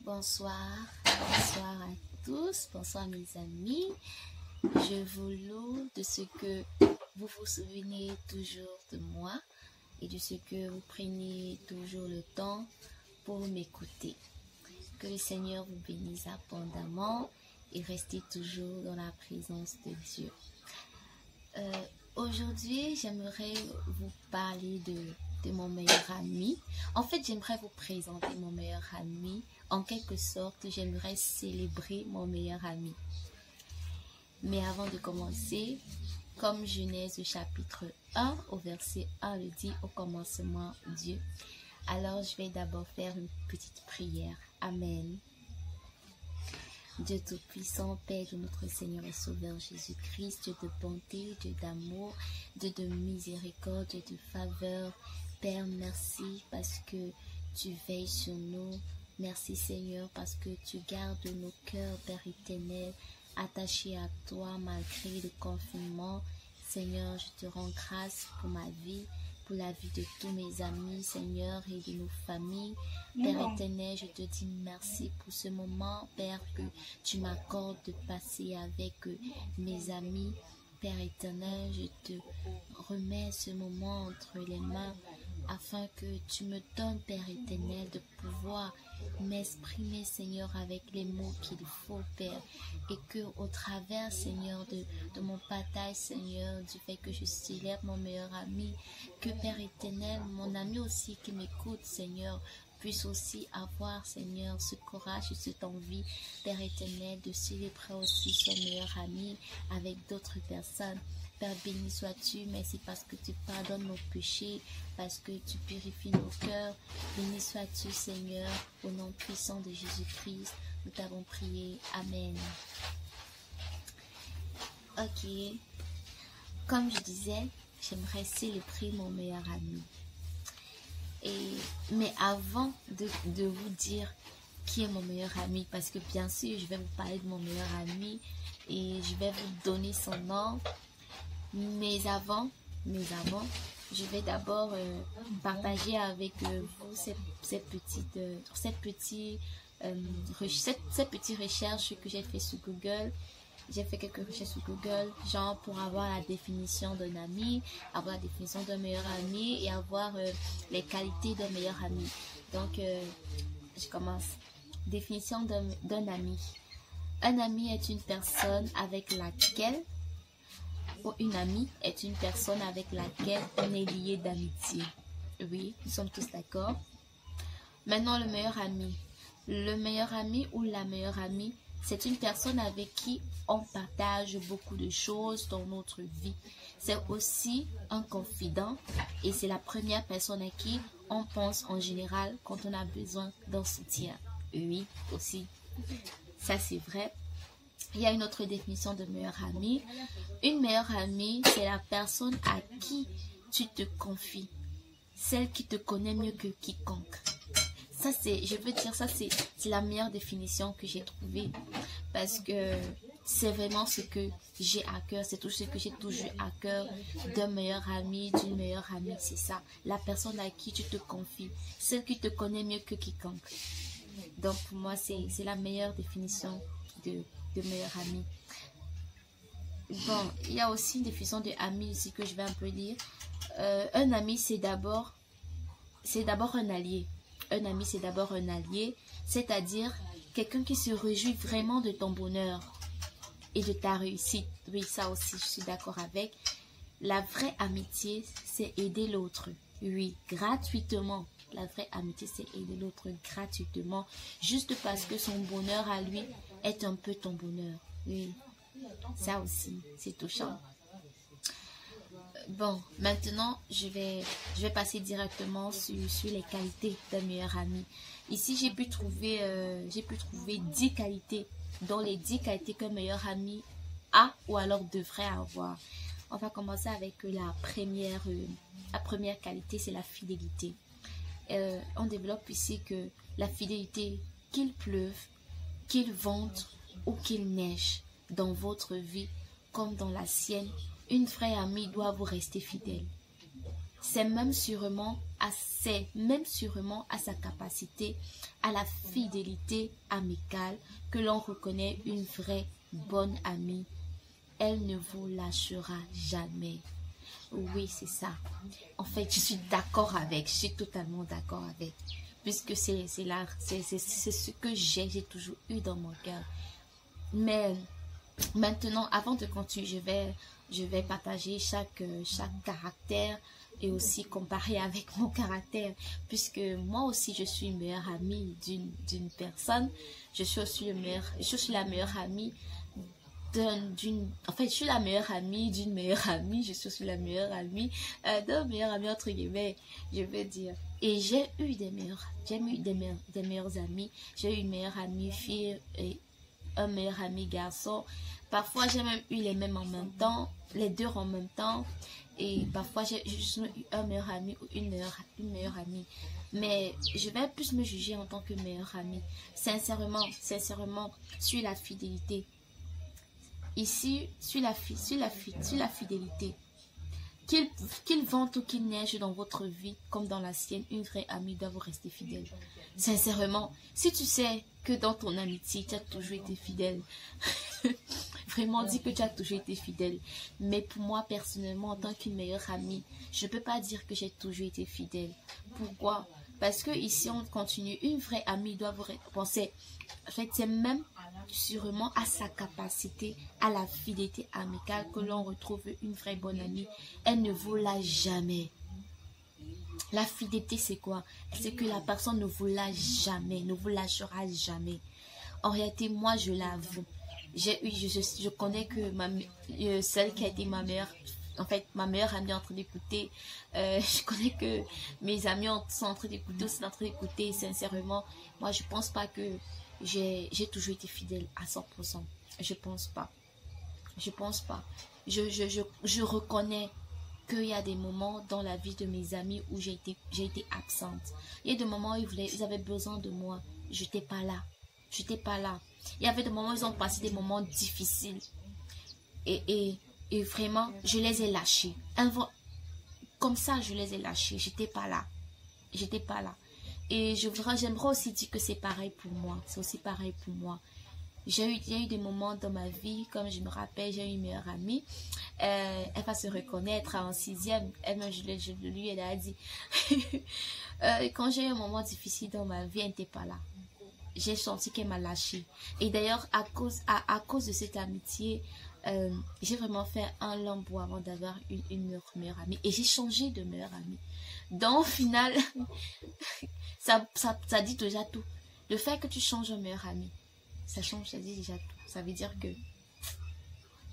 Bonsoir, bonsoir à tous, bonsoir mes amis. Je vous loue de ce que vous vous souvenez toujours de moi et de ce que vous prenez toujours le temps pour m'écouter. Que le Seigneur vous bénisse abondamment et restez toujours dans la présence de Dieu. Aujourd'hui, j'aimerais vous parler de mon meilleur ami. En fait, j'aimerais vous présenter mon meilleur ami. En quelque sorte, j'aimerais célébrer mon meilleur ami. Mais avant de commencer, comme Genèse au chapitre 1, au verset 1 le dit, au commencement Dieu. Alors, je vais d'abord faire une petite prière. Amen. Dieu Tout-Puissant, Père de notre Seigneur et Sauveur Jésus-Christ, Dieu de bonté, Dieu d'amour, Dieu de miséricorde, Dieu de faveur. Père, merci parce que tu veilles sur nous. Merci Seigneur parce que tu gardes nos cœurs, Père éternel, attachés à toi malgré le confinement. Seigneur, je te rends grâce pour ma vie, pour la vie de tous mes amis, Seigneur, et de nos familles. Père éternel, je te dis merci pour ce moment, Père, que tu m'accordes de passer avec mes amis. Père éternel, je te remets ce moment entre les mains afin que tu me donnes, Père éternel, de pouvoir m'exprimer, Seigneur, avec les mots qu'il faut, Père. Et que au travers, Seigneur, de mon partage, Seigneur, du fait que je célèbre mon meilleur ami, que Père éternel, mon ami aussi qui m'écoute, Seigneur, puisse aussi avoir, Seigneur, ce courage et cette envie, Père éternel, de célébrer aussi son meilleur ami avec d'autres personnes. Père, béni sois-tu, merci parce que tu pardonnes nos péchés, parce que tu purifies nos cœurs. Béni sois-tu, Seigneur, au nom puissant de Jésus-Christ. Nous t'avons prié. Amen. Ok. Comme je disais, j'aimerais célébrer mon meilleur ami. Mais avant de vous dire qui est mon meilleur ami, parce que bien sûr, je vais vous parler de mon meilleur ami et je vais vous donner son nom. Mais avant, je vais d'abord partager avec vous cette petite recherche que j'ai fait sur Google. J'ai fait quelques recherches sur Google, genre pour avoir la définition d'un ami, avoir la définition d'un meilleur ami et avoir les qualités d'un meilleur ami. Donc, je commence. Définition d'un ami. Un ami est une personne avec laquelle une amie est une personne avec laquelle on est lié d'amitié. Oui, nous sommes tous d'accord. Maintenant, le meilleur ami. Le meilleur ami ou la meilleure amie, c'est une personne avec qui on partage beaucoup de choses dans notre vie. C'est aussi un confident et c'est la première personne à qui on pense en général quand on a besoin d'un soutien. Oui, aussi. Ça, c'est vrai. Il y a une autre définition de meilleure amie. Une meilleure amie, c'est la personne à qui tu te confies. Celle qui te connaît mieux que quiconque. Ça, je veux dire, ça, c'est la meilleure définition que j'ai trouvée. Parce que c'est vraiment ce que j'ai à cœur. C'est tout ce que j'ai toujours à cœur d'un meilleur ami, d'une meilleure amie. C'est ça. La personne à qui tu te confies. Celle qui te connaît mieux que quiconque. Donc, pour moi, c'est la meilleure définition de meilleur ami. Bon, il y a aussi une définition de ami ici que je vais un peu lire. Un ami, c'est d'abord un allié. Un ami, c'est d'abord un allié, c'est-à-dire quelqu'un qui se réjouit vraiment de ton bonheur et de ta réussite. Oui, ça aussi, je suis d'accord avec. La vraie amitié, c'est aider l'autre. Oui, gratuitement. La vraie amitié, c'est aider l'autre gratuitement, juste parce que son bonheur à lui est un peu ton bonheur. Oui, ça aussi, c'est touchant. Bon, maintenant, je vais passer directement sur les qualités d'un meilleur ami. Ici, j'ai pu trouver 10 qualités, dont les 10 qualités qu'un meilleur ami a ou alors devrait avoir. On va commencer avec la première qualité, c'est la fidélité. On développe ici que la fidélité, qu'il pleuve, qu'il vente ou qu'il neige dans votre vie comme dans la sienne, une vraie amie doit vous rester fidèle. C'est même sûrement c'est même sûrement à sa capacité, à la fidélité amicale que l'on reconnaît une vraie bonne amie. Elle ne vous lâchera jamais. Oui, c'est ça. En fait, je suis d'accord avec, je suis totalement d'accord avec. Puisque c'est ce que j'ai toujours eu dans mon cœur. Mais maintenant, avant de continuer, je vais partager chaque caractère et aussi comparer avec mon caractère. Puisque moi aussi, je suis meilleure amie d'une personne. Je suis la meilleure amie en fait, je suis la meilleure amie d'une meilleure amie, je suis aussi la meilleure amie d'un meilleur ami, entre guillemets, je veux dire. Et j'ai eu des meilleurs amis. J'ai eu une meilleure amie fille et un meilleur ami garçon. Parfois, j'ai même eu les mêmes en même temps, les deux en même temps. Et parfois, j'ai juste eu un meilleur ami ou une meilleure amie. Mais je vais plus me juger en tant que meilleure amie. Sincèrement, sur la fidélité. Ici, sur la fidélité, qu'il vente ou qu'il neige dans votre vie comme dans la sienne, une vraie amie doit vous rester fidèle. Sincèrement, si tu sais que dans ton amitié, tu as toujours été fidèle, vraiment dis que tu as toujours été fidèle. Mais pour moi, personnellement, en tant qu'une meilleure amie, je ne peux pas dire que j'ai toujours été fidèle. Pourquoi? Parce que ici, on continue. Une vraie amie doit vous penser. En fait, c'est même sûrement à sa capacité, à la fidélité amicale que l'on retrouve une vraie bonne amie. Elle ne vous lâche jamais. La fidélité, c'est quoi? C'est que la personne ne vous lâche jamais, ne vous lâchera jamais. En réalité, moi, je l'avoue. Je connais que celle qui a été ma meilleure amie est en train d'écouter. Je connais que mes amis sont en train d'écouter, sincèrement. Moi, je pense pas que j'ai toujours été fidèle à 100%. Je pense pas. Je reconnais qu'il y a des moments dans la vie de mes amis où j'ai été absente. Il y a des moments où ils avaient besoin de moi. Je n'étais pas là. Il y avait des moments où ils ont passé des moments difficiles. Et vraiment, je les ai lâchés. Comme ça, je les ai lâchés. J'étais pas là. Et j'aimerais aussi dire que c'est pareil pour moi. C'est aussi pareil pour moi. Il y a eu des moments dans ma vie, comme je me rappelle, j'ai eu une meilleure amie. Elle va se reconnaître en 6e. Elle-même, elle a dit. Quand j'ai eu un moment difficile dans ma vie, elle n'était pas là. J'ai senti qu'elle m'a lâchée. Et d'ailleurs, à cause de cette amitié, j'ai vraiment fait un long bout avant d'avoir une meilleure amie. Et j'ai changé de meilleure amie. Donc, au final, ça dit déjà tout. Le fait que tu changes de meilleure amie, ça dit déjà tout. Ça veut dire que,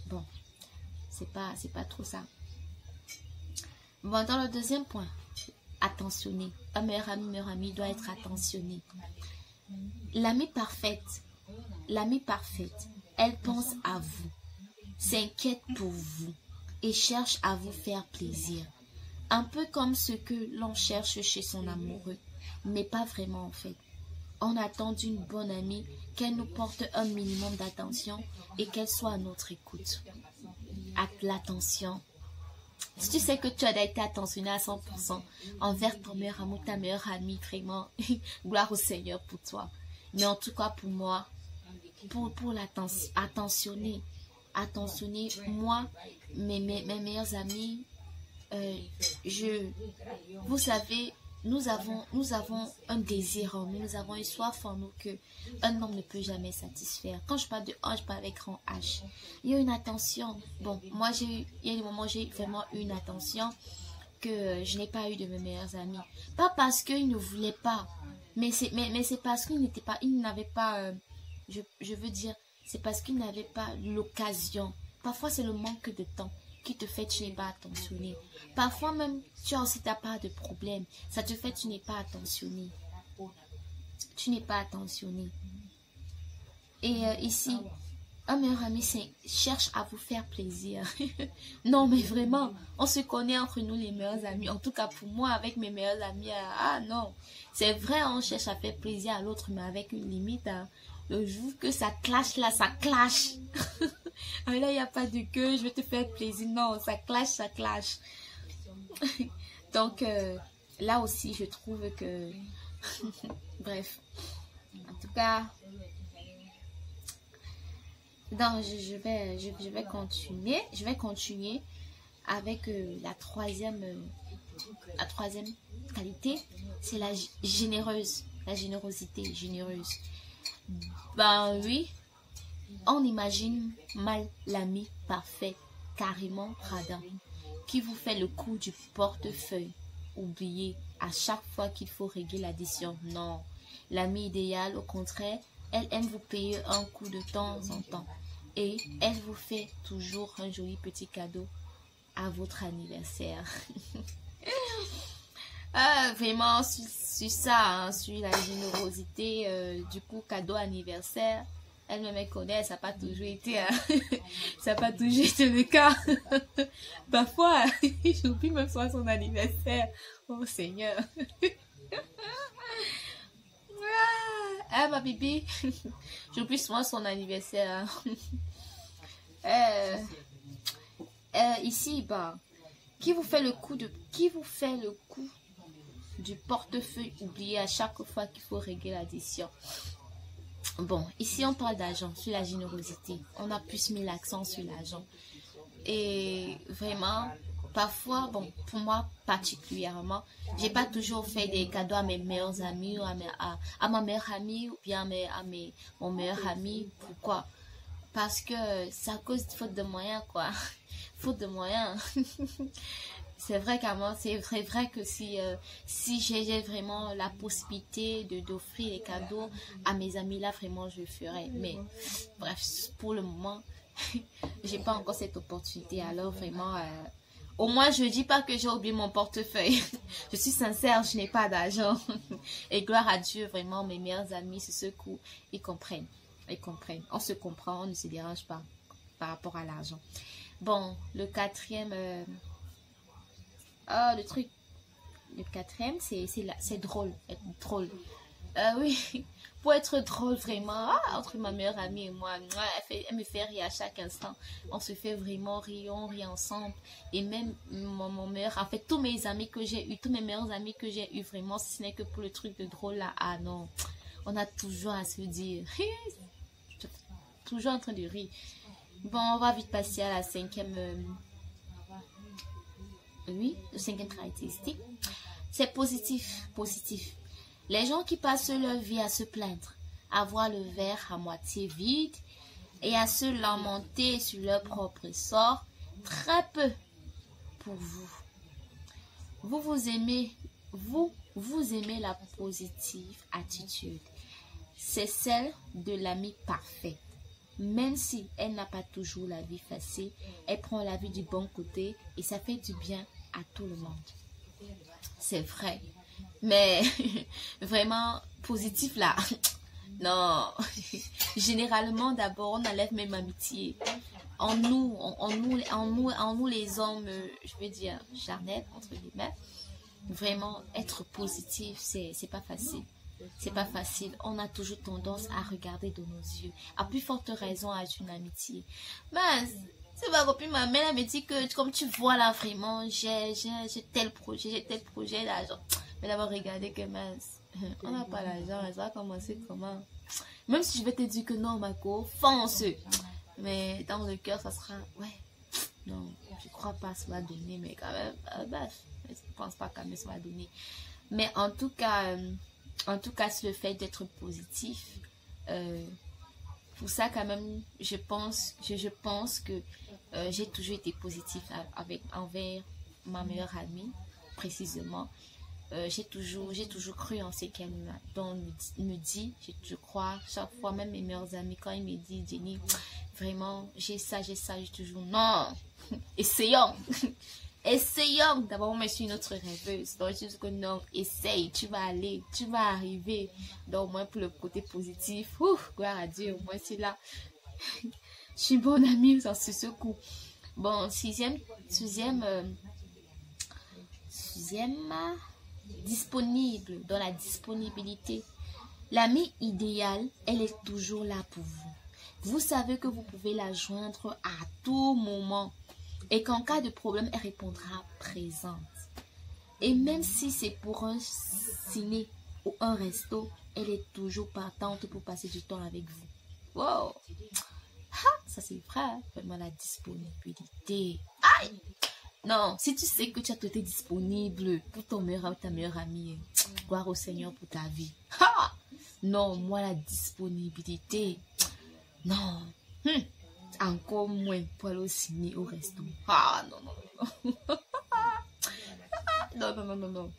bon, c'est pas trop ça. Bon, dans le deuxième point, attentionné. Un meilleur ami doit être attentionné. L'amie parfaite, elle pense à vous, s'inquiète pour vous et cherche à vous faire plaisir. Un peu comme ce que l'on cherche chez son amoureux, mais pas vraiment en fait. On attend d'une bonne amie qu'elle nous porte un minimum d'attention et qu'elle soit à notre écoute. L'attention. Si tu sais que tu as été attentionné à 100% envers ton meilleur amour, ta meilleure amie, vraiment, gloire au Seigneur pour toi. Mais en tout cas pour moi, pour attentionner, moi, mes meilleures amies, vous savez, nous avons un désir en nous, nous avons une soif en nous que un homme ne peut jamais satisfaire. Quand je parle de H, je parle avec grand H. Il y a une attention. Bon, moi, il y a des moments où j'ai vraiment eu une attention que je n'ai pas eu de mes meilleurs amis. Pas parce qu'ils ne voulaient pas, mais c'est parce qu'ils n'avaient pas, je veux dire, c'est parce qu'ils n'avaient pas l'occasion. Parfois, c'est le manque de temps qui te fait tu n'es pas attentionné. Parfois même, tu as aussi ta part de problème. Ça te fait tu n'es pas attentionné. Et ici, un meilleur ami cherche à vous faire plaisir. Non, mais vraiment, on se connaît entre nous les meilleurs amis. En tout cas, pour moi, avec mes meilleurs amis, non. C'est vrai, on cherche à faire plaisir à l'autre, mais avec une limite. Le jour que ça clash, là, ça clash. Là, il n'y a pas de que je vais te faire plaisir. Non, ça clash. Donc, là aussi, je trouve que... Bref, en tout cas... Donc, je vais continuer. Je vais continuer avec la troisième qualité. C'est la généreuse. La générosité, généreuse. Ben oui, on imagine mal l'ami parfait, carrément radin, qui vous fait le coup du portefeuille. Oubliez à chaque fois qu'il faut régler l'addition. Non, l'ami idéal, au contraire, elle aime vous payer un coup de temps en temps. Et elle vous fait toujours un joli petit cadeau à votre anniversaire. Vraiment, sur ça, hein, sur la générosité, du coup, cadeau anniversaire, elle me connaît, ça n'a pas toujours été, hein, ça n'a pas toujours été le cas. Parfois, j'oublie même soit son anniversaire. Oh Seigneur. Ah, ma bébé, j'oublie souvent son anniversaire. Ici, bah, qui vous fait le coup du portefeuille oublié à chaque fois qu'il faut régler l'addition. Bon, ici on parle d'argent, sur la générosité. On a plus mis l'accent sur l'argent. Et vraiment, parfois, bon, pour moi particulièrement, j'ai pas toujours fait des cadeaux à mes meilleurs amis ou à ma meilleure amie ou bien mon meilleur ami. Pourquoi? Parce que c'est à cause de faute de moyens, quoi. Faute de moyens. C'est vrai qu'avant, c'est vrai que si j'ai vraiment la possibilité d'offrir des cadeaux à mes amis, là, vraiment, je le ferais. Mais bref, pour le moment, j'ai pas encore cette opportunité. Alors vraiment, au moins, je dis pas que j'ai oublié mon portefeuille. Je suis sincère, je n'ai pas d'argent. Et gloire à Dieu, vraiment, mes meilleurs amis, c'est ceux qui ils comprennent. Ils comprennent. On se comprend, on ne se dérange pas par rapport à l'argent. Bon, le quatrième... le quatrième, c'est drôle. Être drôle. Oui, pour être drôle vraiment, entre ma meilleure amie et moi, elle me fait rire à chaque instant. On se fait vraiment rire, on rit ensemble. Et même mon meilleur, en fait, tous mes amis que j'ai eu, tous mes meilleurs amis que j'ai eu vraiment, si ce n'est que pour le truc de drôle là, ah non, on a toujours à se dire, toujours en train de rire. Bon, on va vite passer à la cinquième, le cinquième caractéristique. C'est positif, positif. Les gens qui passent leur vie à se plaindre, à voir le verre à moitié vide et à se lamenter sur leur propre sort, très peu pour vous. Vous aimez la positive attitude. C'est celle de l'ami parfait. Même si elle n'a pas toujours la vie facile, elle prend la vie du bon côté et ça fait du bien à tout le monde. C'est vrai. Mais vraiment positif là. Non. Généralement d'abord on enlève même amitié. En nous les hommes, je veux dire charnels entre guillemets. Vraiment être positif, c'est pas facile. C'est pas facile. On a toujours tendance à regarder de nos yeux. À plus forte raison à une amitié. Mais c'est ma copine elle me dit que comme tu vois là vraiment, j'ai tel projet là. Genre, mais d'abord regarder que mince, on n'a pas l'argent, ça va commencer comment? Même si je vais te dire que non, Marco, fonce. Mais dans le cœur, ça sera, ouais, non, je crois pas que ça va donner, mais quand même, bref, je pense pas quand même ça va donner. Mais en tout cas, c'est le fait d'être positif. Pour ça, quand même, je pense que j'ai toujours été positif envers ma meilleure amie, précisément. J'ai toujours cru en ce qu'elle me dit, je crois, chaque fois, même mes meilleurs amis, quand ils me disent, Jenny, vraiment, j'ai ça, j'ai toujours, non, essayons. Essayons d'abord, mais je suis notre rêveuse. Donc, je dis que non, essaye, tu vas arriver. Donc, au moins, pour le côté positif, gloire à Dieu, au moins, c'est là. Je suis bonne amie sur ce coup. Bon, sixième, disponible, dans la disponibilité. L'amie idéale, elle est toujours là pour vous. Vous savez que vous pouvez la joindre à tout moment. Et qu'en cas de problème, elle répondra présente. Et même si c'est pour un ciné ou un resto, elle est toujours partante pour passer du temps avec vous. Wow! Ça c'est vrai, vraiment la disponibilité. Aïe! Non, si tu sais que tu as tout été disponible pour ton meilleur ou ta meilleure amie, gloire au Seigneur pour ta vie. Ha! Non, moi la disponibilité, non. Encore moins pour aller au ciné, au resto. Ah, non, non, non. Non, non, non, non, non.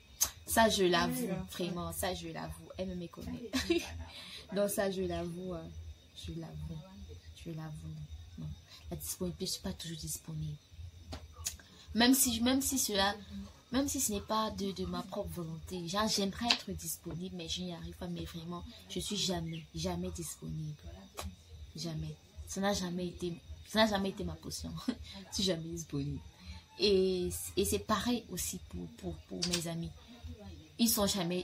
Ça, je l'avoue, vraiment, ça, je l'avoue. Elle me méconnaît. Donc, ça, je l'avoue, je l'avoue. Je l'avoue. Non. La disponibilité, je ne suis pas toujours disponible. Même si ce n'est pas de ma propre volonté. Genre, j'aimerais être disponible, mais je n'y arrive pas. Mais vraiment, je suis jamais disponible. Jamais. Ça n'a jamais été ma potion. Je suis jamais disponible. Et c'est pareil aussi pour mes amis. Ils sont jamais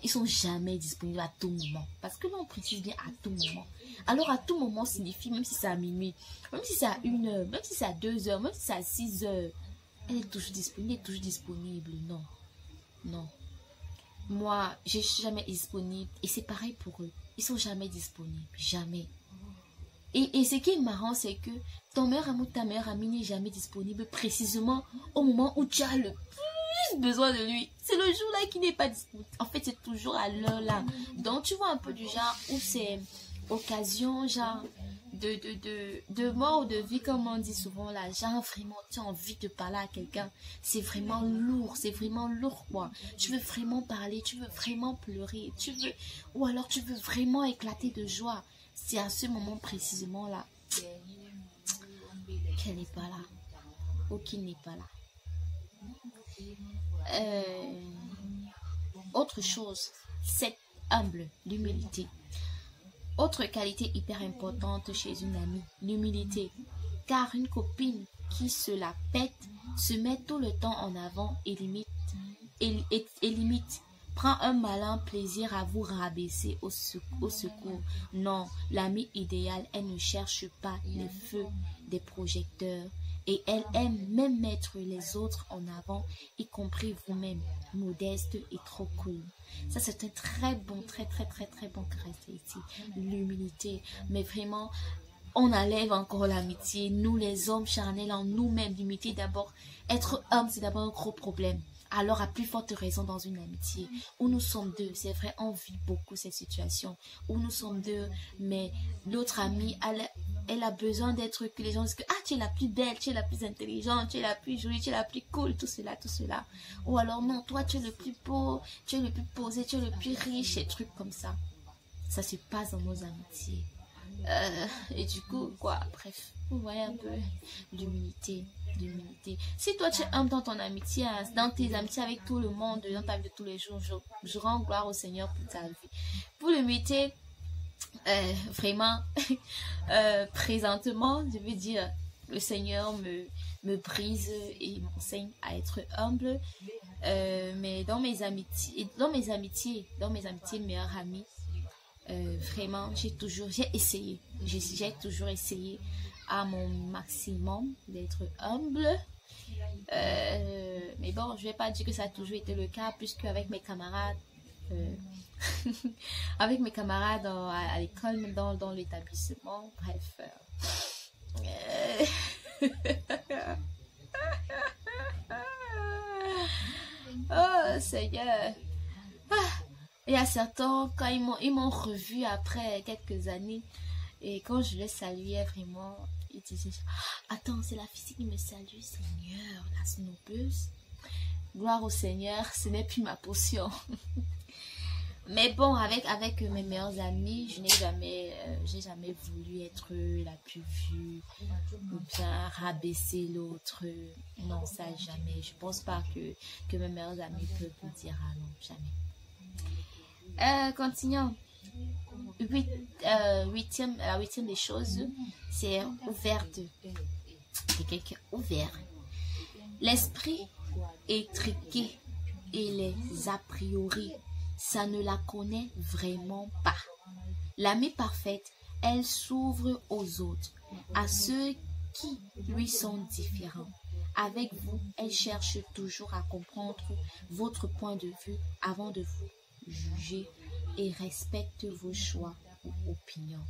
disponibles à tout moment. Parce que là, on précise bien à tout moment. Alors, à tout moment signifie, même si c'est à minuit, même si c'est à 1 heure, même si c'est à 2 heures, même si c'est à 6 heures, elle est toujours disponible. Non. Non. Moi, je suis jamais disponible. Et c'est pareil pour eux. Ils sont jamais disponibles. Jamais. Et ce qui est marrant, c'est que ton meilleur amour, ta meilleure amie n'est jamais disponible précisément au moment où tu as le plus besoin de lui. C'est le jour-là qui n'est pas disponible. En fait, c'est toujours à l'heure-là. Donc, tu vois un peu du genre où c'est occasion, genre, de mort ou de vie, comme on dit souvent là. Genre, vraiment, tu as envie de parler à quelqu'un. C'est vraiment lourd, quoi. Tu veux vraiment parler, tu veux vraiment pleurer, ou alors tu veux vraiment éclater de joie. C'est à ce moment précisément là qu'elle n'est pas là ou qu'il n'est pas là. Autre chose, c'est humble, l'humilité. Autre qualité hyper importante chez une amie, l'humilité. Car une copine qui se la pète se met tout le temps en avant et limite prend un malin plaisir à vous rabaisser au secours. Non, l'amie idéale, elle ne cherche pas les feux des projecteurs et elle aime même mettre les autres en avant, y compris vous-même, modeste et trop cool. Ça, c'est un très bon caractéristique, l'humilité. Mais vraiment, on enlève encore l'amitié. Nous, les hommes charnels, en nous-mêmes, l'humilité d'abord. Être homme, c'est d'abord un gros problème. Alors, à plus forte raison dans une amitié où nous sommes deux, c'est vrai, on vit beaucoup cette situation où nous sommes deux, mais l'autre amie, elle a besoin d'être que les gens disent que tu es la plus belle, tu es la plus intelligente, tu es la plus jolie, tu es la plus cool, tout cela. Ou alors non, toi tu es le plus beau, tu es le plus posé, tu es le plus riche, et trucs comme ça. Ça se passe dans nos amitiés. Et du coup, bref, vous voyez un peu l'humilité. Si toi tu es humble dans ton amitié, dans tes amitiés avec tout le monde, dans ta vie de tous les jours, je rends gloire au Seigneur pour ta vie. Pour l'humilité, vraiment, présentement, je veux dire, le Seigneur me brise et m'enseigne à être humble. Mais dans mes amitiés, meilleures amies, vraiment, j'ai toujours essayé à mon maximum d'être humble. Mais bon, je vais pas dire que ça a toujours été le cas, puisque avec mes camarades, à l'école, dans l'établissement, bref. Oh Seigneur. Et à certains, quand ils m'ont revu après quelques années, et quand je les saluais vraiment, ils disaient, attends, c'est la fille qui me salue, Seigneur, la snoopeuse. Gloire au Seigneur, ce n'est plus ma potion. Mais bon, avec mes meilleurs amis, j'ai jamais voulu être la plus vue ou bien rabaisser l'autre. Non, ça jamais. Je pense pas que mes meilleurs amis peuvent me dire non, jamais. Continuons. La huitième des choses, c'est ouverte. C'est quelqu'un ouvert. L'esprit étriqué et les a priori, ça ne la connaît vraiment pas. L'amie parfaite, elle s'ouvre aux autres, à ceux qui lui sont différents, Avec vous, elle cherche toujours à comprendre votre point de vue avant de vous juger et respecte vos choix ou opinions.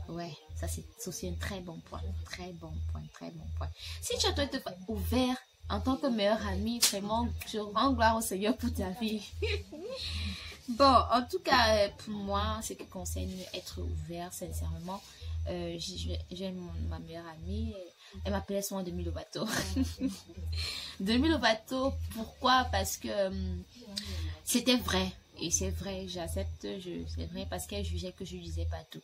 Ouais, ça c'est aussi un très bon point. Très bon point, très bon point. Si tu dois être ouvert en tant que meilleur ami, vraiment, je rends gloire au Seigneur pour ta vie. Bon, en tout cas, pour moi, ce qui concerne être ouvert, sincèrement, j'ai ma meilleure amie, elle m'appelait souvent Demi Lovato. Demi Lovato, pourquoi? Parce que c'était vrai. Et c'est vrai, j'accepte, c'est vrai parce qu'elle jugeait que je ne disais pas tout.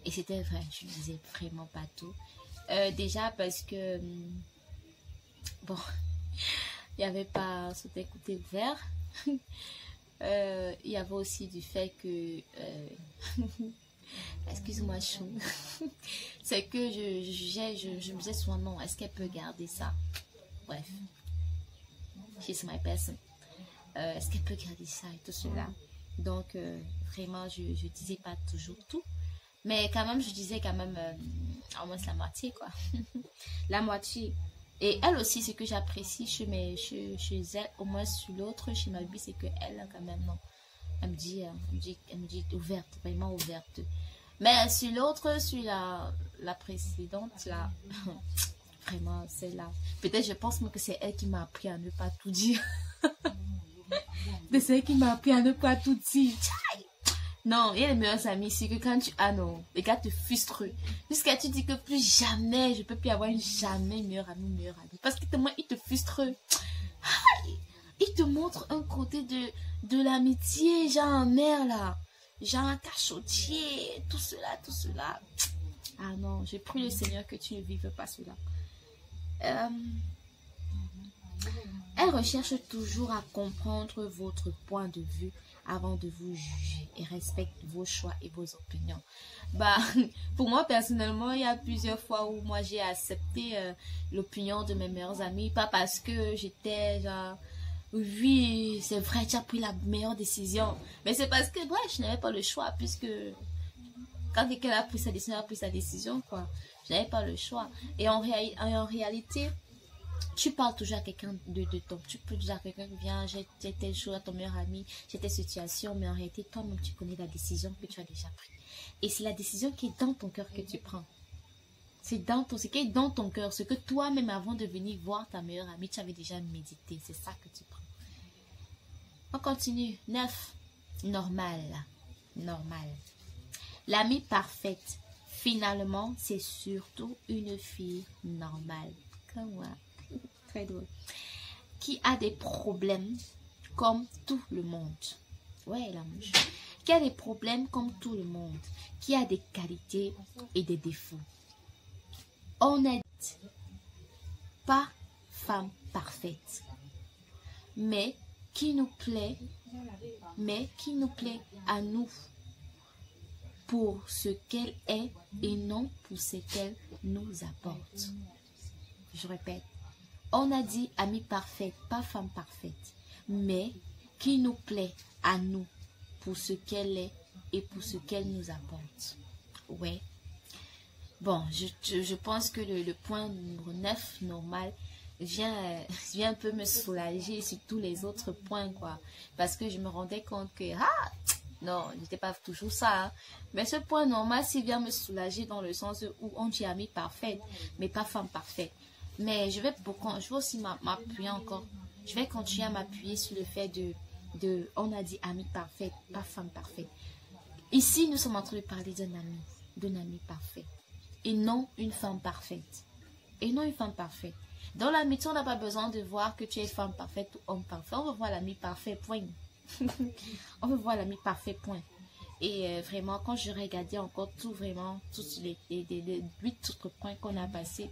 Et c'était vrai, je ne disais vraiment pas tout. Déjà parce que, bon, il n'y avait pas cet écouter ouvert. Il y avait aussi du fait que, excuse-moi chou, c'est que je jugeais, je me disais souvent non, est-ce qu'elle peut garder ça? Bref, she's my person. Est-ce qu'elle peut garder ça et tout cela? Donc, vraiment, je disais pas toujours tout. Mais quand même, je disais quand même au moins la moitié, quoi. La moitié. Et elle aussi, ce que j'apprécie chez elle, au moins sur l'autre, chez ma vie, c'est qu'elle, quand même, non. Elle me dit ouverte, vraiment ouverte. Mais sur l'autre, sur la précédente, là, vraiment, celle-là. Peut-être, je pense que c'est elle qui m'a appris à ne pas tout dire. C'est elle qui m'a appris à ne pas tout dire. Non, il y a les meilleurs amis, c'est que quand tu as non, les gars te frustrent. Jusqu'à tu dis que plus jamais, je peux plus avoir jamais meilleur ami. Parce que tellement ils te frustrent. Ils te montrent un côté de l'amitié, genre en mer là. Genre un cachotier, tout cela. Ah non, j'ai pris le Seigneur que tu ne vives pas cela. Elle recherche toujours à comprendre votre point de vue avant de vous juger et respecte vos choix et vos opinions. Bah, pour moi, personnellement, il y a plusieurs fois où moi j'ai accepté l'opinion de mes meilleurs amis, pas parce que j'étais genre, oui, c'est vrai, tu as pris la meilleure décision, mais c'est parce que, bref, je n'avais pas le choix, puisque quand quelqu'un a pris sa décision, quoi, je n'avais pas le choix. Et en réalité, tu parles toujours à quelqu'un de ton. Tu peux dire à quelqu'un qui vient, j'ai telle chose à ton meilleur ami, j'ai telle situation, mais en réalité, toi-même, tu connais la décision que tu as déjà prise. Et c'est la décision qui est dans ton cœur que tu prends. C'est ce qui est dans ton cœur, ce que toi-même, avant de venir voir ta meilleure amie, tu avais déjà médité. C'est ça que tu prends. On continue. 9. Normal. L'amie parfaite, finalement, c'est surtout une fille normale. Comme moi. Très drôle. Qui a des problèmes comme tout le monde. Ouais, la mouche. Qui a des problèmes comme tout le monde. Qui a des qualités et des défauts. Honnête. Pas femme parfaite. Mais qui nous plaît à nous. Pour ce qu'elle est et non pour ce qu'elle nous apporte. Je répète. On a dit amie parfaite, pas femme parfaite, mais qui nous plaît à nous pour ce qu'elle est et pour ce qu'elle nous apporte. Ouais. Bon, je pense que le point numéro 9, normal, vient un peu me soulager sur tous les autres points, quoi. Parce que je me rendais compte que, non, n'était pas toujours ça. Hein. Mais ce point normal, s'il vient me soulager dans le sens où on dit amie parfaite, mais pas femme parfaite. Mais je vais aussi m'appuyer encore. Je vais continuer à m'appuyer sur le fait on a dit amie parfaite, pas femme parfaite. Ici, nous sommes en train de parler d'un ami parfait. Et non une femme parfaite. Dans l'amitié, on n'a pas besoin de voir que tu es femme parfaite ou homme parfait. On veut voir l'ami parfait, point. On veut voir l'ami parfait, point. Et vraiment, quand je regardais encore tous les 8 autres points qu'on a passés,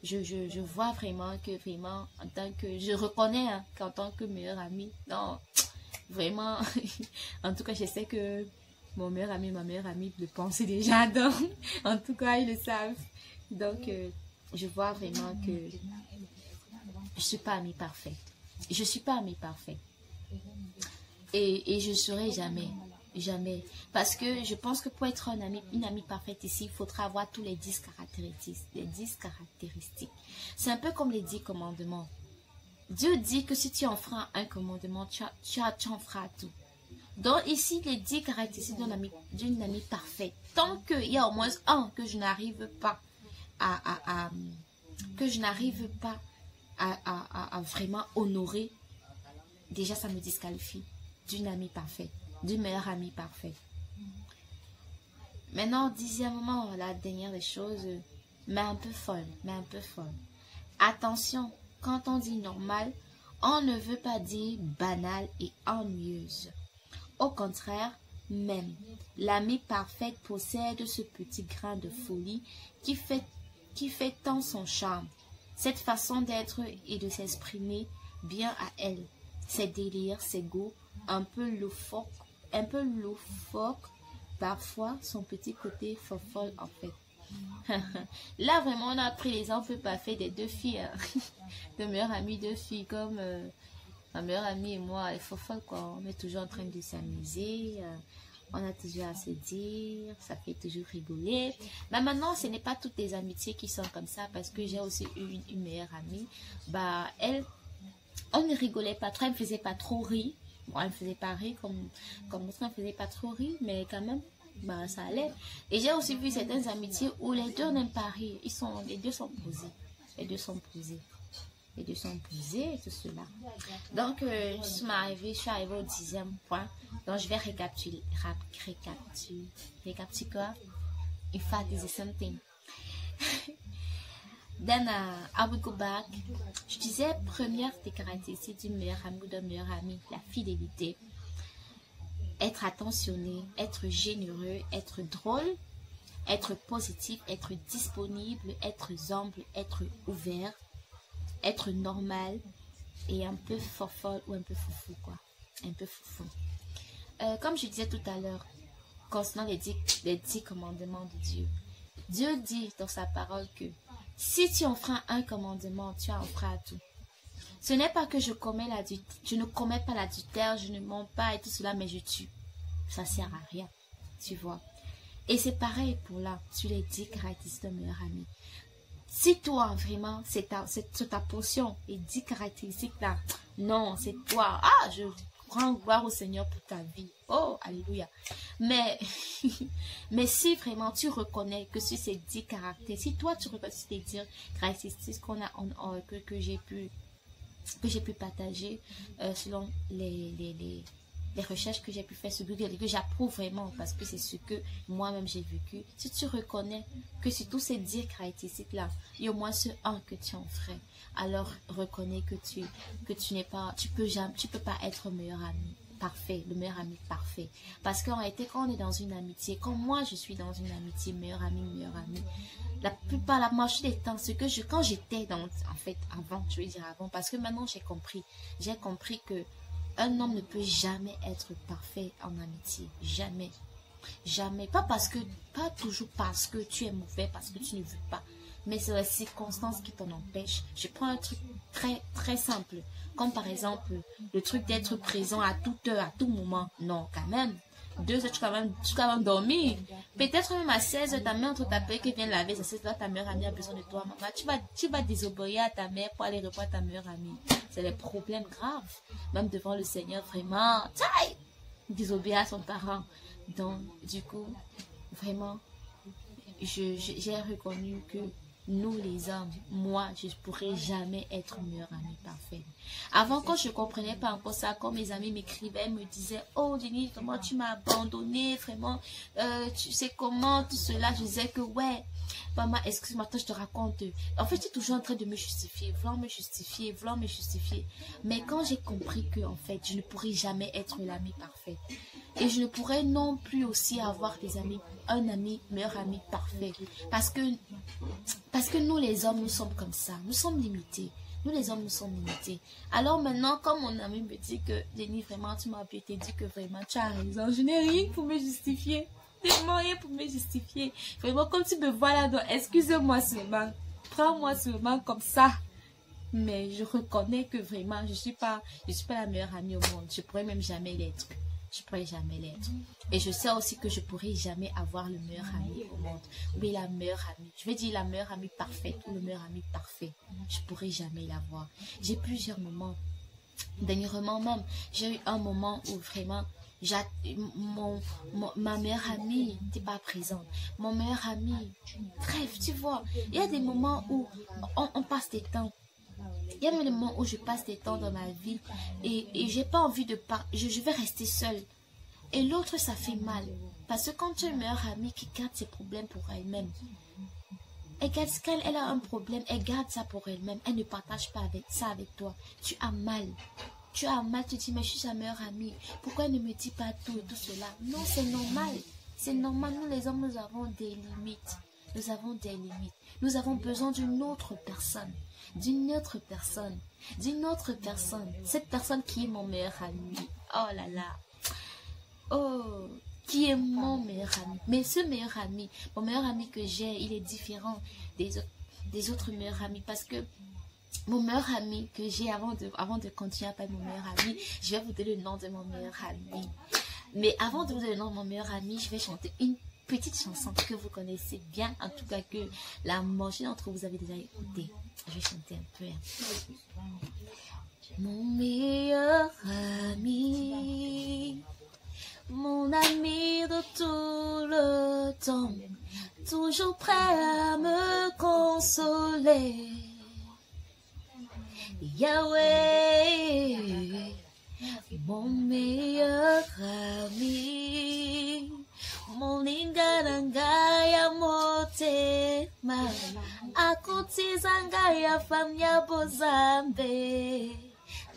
je vois vraiment en tant que, je reconnais qu'en tant que meilleure amie, non, vraiment, en tout cas, je sais que mon meilleur ami, ma meilleure amie le pensent déjà, donc, en tout cas, ils le savent. Donc, je vois vraiment que je suis pas amie parfaite. Et je ne serai jamais. Jamais. Parce que je pense que pour être un ami, une amie parfaite ici, il faudra avoir tous les 10 caractéristiques. Les 10 caractéristiques. C'est un peu comme les 10 commandements. Dieu dit que si tu enfreins un commandement, tu en feras tout. Donc ici, les 10 caractéristiques d'une amie parfaite. Tant qu'il y a au moins un que je n'arrive pas à vraiment honorer, déjà ça me disqualifie d'une amie parfaite, d'une meilleure amie parfaite. Maintenant, dixièmement, la dernière des choses, mais un peu folle. Attention, quand on dit normal, on ne veut pas dire banal et ennuyeuse. Au contraire, même, l'amie parfaite possède ce petit grain de folie qui fait tant son charme. Cette façon d'être et de s'exprimer bien à elle. Ses délires, ses goûts, un peu loufoque, parfois son petit côté fofolle en fait. Là vraiment on a pris l'exemple parfait des deux filles, de meilleures amies, deux filles comme ma meilleure amie et moi, elle est fofolle quoi. On est toujours en train de s'amuser, on a toujours à se dire, ça fait toujours rigoler. Mais maintenant ce n'est pas toutes les amitiés qui sont comme ça, parce que j'ai aussi eu une meilleure amie, bah elle, on ne rigolait pas trop, elle me faisait pas trop rire. Bon, elle me faisait pas rire comme l'autre, elle me faisait pas trop rire, mais quand même, bah, ça allait. Et j'ai aussi vu certaines amitiés où les deux n'aiment pas rire. Les deux sont posés. Et tout cela. Donc, je suis arrivée au 10e point. Donc, je vais récapituler quoi? In fact, this is something. Then, I will go back. Je disais, première des caractéristiques d'une meilleure amie ou d'un meilleur ami, la fidélité. Être attentionné, être généreux, être drôle, être positif, être disponible, être humble, être ouvert, être normal et un peu fofolle ou un peu foufou, quoi. Un peu foufou. Comme je disais tout à l'heure, concernant les 10 commandements de Dieu, Dieu dit dans sa parole que si tu enfreins un commandement, tu enfreins tout. Ce n'est pas que je ne commets pas l'adultère, je ne mens pas et tout cela, mais je tue. Ça sert à rien, tu vois. Et c'est pareil pour là, sur les 10 caractéristiques de meilleur ami. Si toi, vraiment, c'est ta portion, les 10 caractéristiques là, non, c'est toi. Ah, je rends gloire au Seigneur pour ta vie. Oh, alléluia. Mais si vraiment tu reconnais que sur ces 10 caractères, si toi tu reconnais ces 10 caractéristiques que j'ai pu partager selon les recherches que j'ai pu faire sur Google et que j'approuve vraiment parce que c'est ce que moi-même j'ai vécu. Si tu reconnais que sur tous ces 10 caractéristiques-là, il y a au moins ce un que tu en ferais, alors reconnais que tu peux pas être meilleur ami parfait, le meilleur ami parfait. Parce qu'en réalité, quand on est dans une amitié, quand moi je suis dans une amitié, meilleur ami, la majorité des temps, quand j'étais avant, parce que maintenant j'ai compris que un homme ne peut jamais être parfait en amitié. Jamais. Jamais. Pas toujours parce que tu es mauvais, parce que tu ne veux pas. Mais c'est les circonstances qui t'en empêchent. Je prends un truc très, très simple. Comme par exemple, le truc d'être présent à toute heure, à tout moment. Non, quand même. 2 heures, tu vas quand même dormir. Peut-être même à 16 heures, ta mère entre ta paix qui vient laver, ça c'est là ta meilleure amie a besoin de toi, maman. Tu vas désobéir à ta mère pour aller répondre à ta meilleure amie. C'est les problèmes graves. Même devant le Seigneur, vraiment, désobéir à son parent. Donc, du coup, vraiment, j'ai reconnu que nous les hommes, moi, je ne pourrais jamais être meilleur ami parfait. Avant, quand je ne comprenais pas encore ça, quand mes amis m'écrivaient, me disaient, oh Jenny, comment tu m'as abandonné, vraiment, tu sais comment, tout cela, je disais que ouais, maman, excuse-moi, je te raconte. En fait, j'étais toujours en train de me justifier, vouloir me justifier. Mais quand j'ai compris que, en fait, je ne pourrais jamais être l'ami parfait. Et je ne pourrais non plus aussi avoir un meilleur ami parfait. Parce que nous les hommes, nous sommes comme ça. Nous sommes limités. Nous les hommes, nous sommes limités. Alors maintenant, quand mon ami me dit que, Jenny, vraiment, tu m'as bien dit que vraiment, tu as raison. Je n'ai rien pour me justifier. Vraiment rien pour me justifier. Vraiment, comme tu me vois là-dedans, excuse-moi seulement. Prends-moi seulement comme ça. Mais je reconnais que vraiment, je suis pas la meilleure amie au monde. Je pourrais même jamais l'être. je pourrais jamais l'être. Et je sais aussi que je pourrais jamais avoir le meilleur ami au monde. Oui, la meilleure amie. Je vais dire la meilleure amie parfaite ou le meilleur ami parfait. Je pourrais jamais l'avoir. J'ai plusieurs moments. Dernièrement même, j'ai eu un moment où vraiment, ma meilleure amie n'était pas présente. Mon meilleur ami, bref, tu vois, il y a des moments où on passe des temps. Il y a des moments où je passe des temps dans ma vie et j'ai pas envie de je vais rester seule. Et l'autre, ça fait mal. Parce que quand tu as une meilleure amie qui garde ses problèmes pour elle-même, quand elle a un problème, elle garde ça pour elle-même. Elle ne partage pas ça avec toi. Tu as mal. Tu as mal, tu te dis, mais je suis sa meilleure amie. Pourquoi elle ne me dit pas tout et tout cela? Non, c'est normal. C'est normal. Nous, les hommes, nous avons des limites. Nous avons des limites. Nous avons besoin d'une autre personne. D'une autre personne. D'une autre personne. Cette personne qui est mon meilleur ami. Oh là là. Oh, qui est mon meilleur ami. Mais ce meilleur ami, mon meilleur ami que j'ai, il est différent des autres meilleurs amis. Parce que mon meilleur ami que j'ai, avant de continuer à parler de mon meilleur ami, je vais vous donner le nom de mon meilleur ami. Mais avant de vous donner le nom de mon meilleur ami, je vais chanter une petite chanson que vous connaissez bien, en tout cas que la majorité d'entre vous avez déjà écouté. Je vais chanter un peu. Mon meilleur ami, mon ami de tout le temps, toujours prêt à me consoler. Yahweh, mon meilleur ami, mon lingarangaya motema, akutizangaya famya bozambe,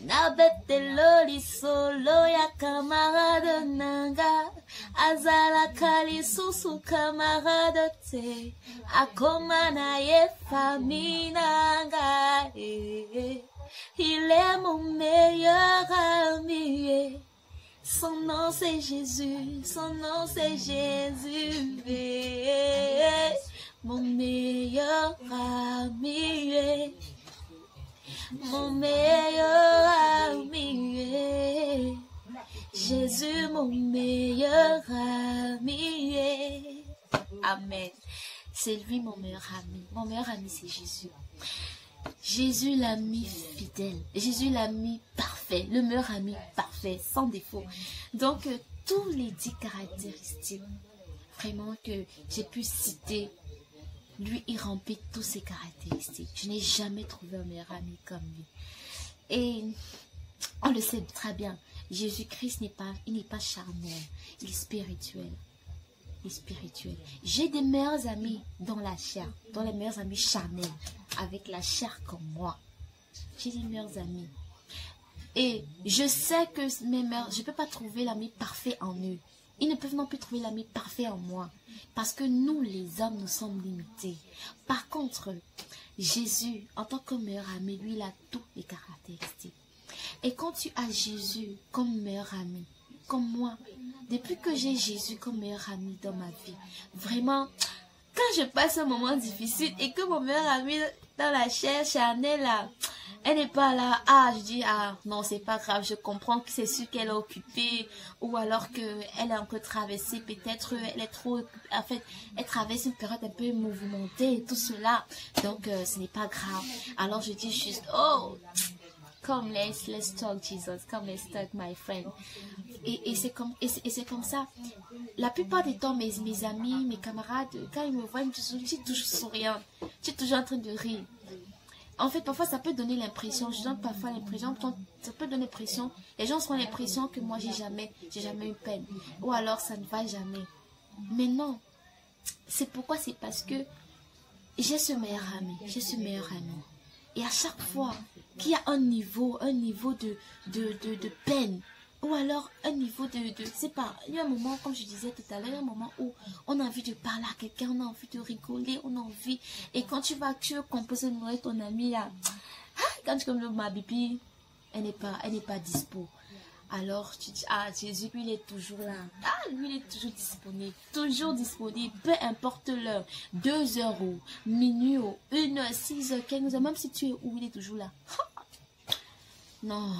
na beteloli solo ya camarade nanga, azala kali susu camarade te, akomana ye faminanga. Il est mon meilleur ami. Son nom c'est Jésus. Son nom c'est Jésus. Mon meilleur ami. Mon meilleur ami. Jésus, mon meilleur ami. Amen. C'est lui mon meilleur ami. Mon meilleur ami c'est Jésus. Jésus l'ami fidèle, Jésus l'ami parfait, le meilleur ami parfait, sans défaut. Donc, tous les 10 caractéristiques, vraiment que j'ai pu citer, lui, il remplit toutes ces caractéristiques. Je n'ai jamais trouvé un meilleur ami comme lui. Et on le sait très bien, Jésus-Christ n'est pas charnel, il est spirituel. Spirituel. J'ai des meilleurs amis dans la chair, dans les meilleurs amis charnels, avec la chair comme moi. J'ai des meilleurs amis. Et je sais que je ne peux pas trouver l'ami parfait en eux. Ils ne peuvent non plus trouver l'ami parfait en moi. Parce que nous, les hommes, nous sommes limités. Par contre, Jésus, en tant que meilleur ami, lui, il a toutes les caractéristiques. Et quand tu as Jésus comme meilleur ami, comme moi, depuis que j'ai Jésus comme meilleur ami dans ma vie, vraiment, quand je passe un moment difficile et que mon meilleur ami dans la chair charnelle là, elle n'est pas là, je dis, non, c'est pas grave, je comprends que c'est sûr qu'elle est occupée, ou alors qu'elle a encore traversé, peut-être, elle est trop, en fait, elle traverse une période un peu mouvementée et tout cela, donc ce n'est pas grave. Alors je dis juste, oh, come, let's talk, Jesus. Come, let's talk, my friend. Et c'est comme ça. La plupart du temps, mes amis, mes camarades, quand ils me voient, ils me disent, tu es toujours souriant. Tu es toujours en train de rire. En fait, parfois, ça peut donner l'impression, je donne parfois l'impression, ça peut donner l'impression, les gens ont l'impression que moi, j'ai jamais eu peine. Ou alors, ça ne va jamais. Mais non. C'est pourquoi, c'est parce que j'ai ce meilleur ami. Et à chaque fois qu'il y a un niveau de peine, ou alors un niveau c'est pas, il y a un moment, comme je disais tout à l'heure, il y a un moment où on a envie de parler à quelqu'un, on a envie de rigoler, on a envie, et quand tu veux composer une nouvelle ton ami là, quand tu composes ma bibi, elle n'est pas dispo. Alors tu dis, Jésus, lui, il est toujours là. Lui, il est toujours disponible, peu importe l'heure, 2 heures ou minuit ou 1 heure, 6 heures, 15 heures, même si tu es où, il est toujours là. Non,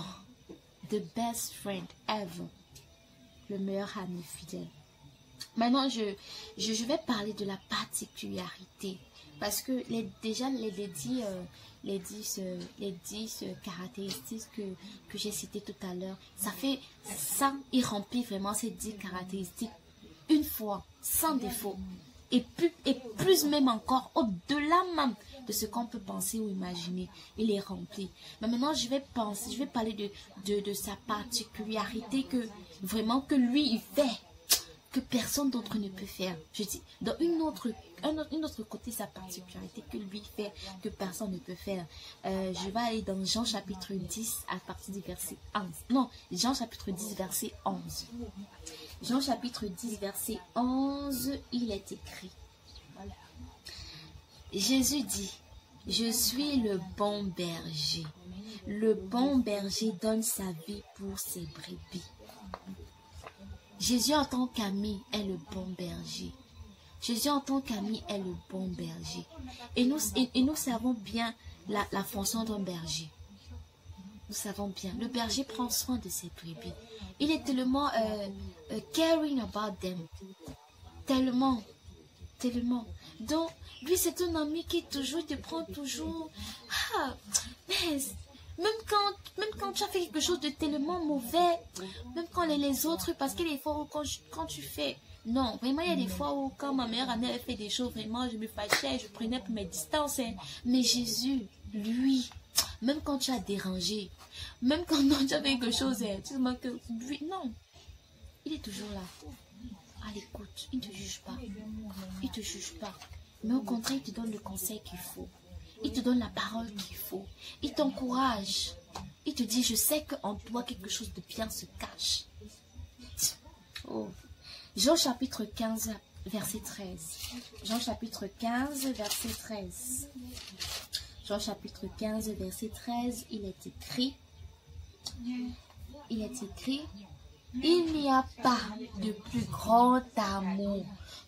the best friend ever. le meilleur ami fidèle. Maintenant, je vais parler de la particularité. Parce que déjà, les 10 caractéristiques que j'ai citées tout à l'heure, ça, il remplit vraiment ces 10 caractéristiques une fois, sans défaut. Et plus même encore, au-delà même de ce qu'on peut penser ou imaginer, il est rempli. Mais maintenant, je vais parler de sa particularité que lui, il fait, que personne d'autre ne peut faire. Je dis, dans un autre côté, sa particularité que lui fait, que personne ne peut faire. Je vais aller dans Jean chapitre 10 à partir du verset 11. Non, Jean chapitre 10, verset 11. Jean chapitre 10, verset 11, il est écrit. Jésus dit, je suis le bon berger. Le bon berger donne sa vie pour ses brebis. Jésus en tant qu'ami est le bon berger. Jésus en tant qu'ami est le bon berger. Et nous savons bien la fonction d'un berger. Nous savons bien. Le berger prend soin de ses brebis. Il est tellement caring about them. Tellement. Donc, lui, c'est un ami qui te prend toujours. Ah, mais même quand tu as fait quelque chose de tellement mauvais, même quand les autres, parce qu'il y a des fois où quand tu fais. Non, vraiment, il y a des fois où quand ma meilleure amie avait fait des choses, vraiment, je me fâchais, je prenais pour mes distances. Hein. Mais Jésus, lui, même quand tu as dérangé, même quand tu as fait quelque chose, tu sais que lui, non, il est toujours là. À l'écoute, il ne te juge pas. Il ne te juge pas. Mais au contraire, il te donne le conseil qu'il faut. Il te donne la parole qu'il faut. Il t'encourage. Il te dit, je sais qu'en toi, quelque chose de bien se cache. Oh. Jean chapitre 15, verset 13. Jean chapitre 15, verset 13. Jean chapitre 15, verset 13, il est écrit. Il n'y a pas de plus grand amour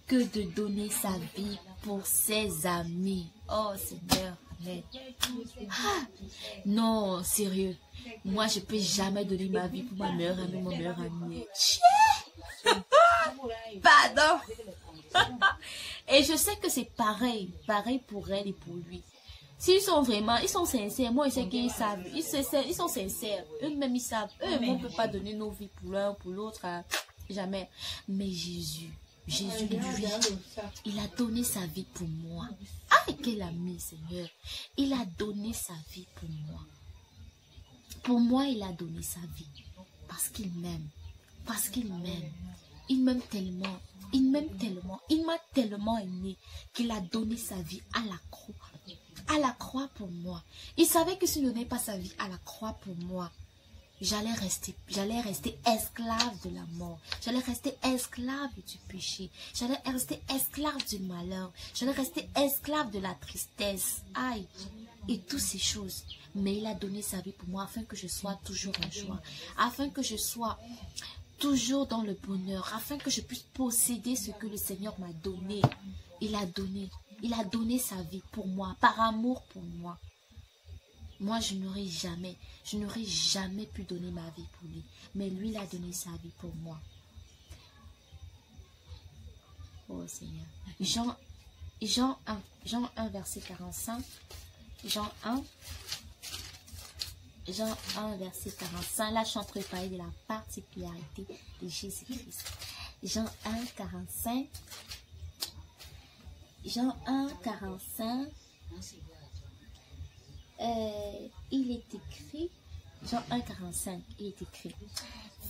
que de donner sa vie pour ses amis. Oh Seigneur, amen. Ah, non, sérieux. Moi, je ne peux jamais donner ma vie pour ma meilleure amie, mon meilleur ami. Pardon. Et je sais que c'est pareil pour elle et pour lui. S'ils sont sincères, moi je sais qu'ils savent, ils sont sincères, eux-mêmes ils savent, eux-mêmes on ne peut pas donner nos vies pour l'un pour l'autre, jamais. Mais Jésus, lui, il a donné sa vie pour moi. Ah, quel ami, Seigneur, il a donné sa vie pour moi. Pour moi, il a donné sa vie, parce qu'il m'aime, il m'aime tellement, il m'a tellement aimé qu'il a donné sa vie à la croix. À la croix pour moi. Il savait que s'il ne donnait pas sa vie à la croix pour moi, j'allais rester esclave de la mort. J'allais rester esclave du péché. J'allais rester esclave du malheur. J'allais rester esclave de la tristesse. Aïe. Et toutes ces choses. Mais il a donné sa vie pour moi afin que je sois toujours en joie. Afin que je sois toujours dans le bonheur. Afin que je puisse posséder ce que le Seigneur m'a donné. Il a donné sa vie pour moi, par amour pour moi. Moi, je n'aurais jamais pu donner ma vie pour lui. Mais lui, il a donné sa vie pour moi. Oh Seigneur. Jean 1, verset 45. Jean 1, verset 45. Là, je suis en train de parler de la particularité de Jésus-Christ. Jean 1, 45. Jean 1, 45, il est écrit, Jean 1, 45, il est écrit,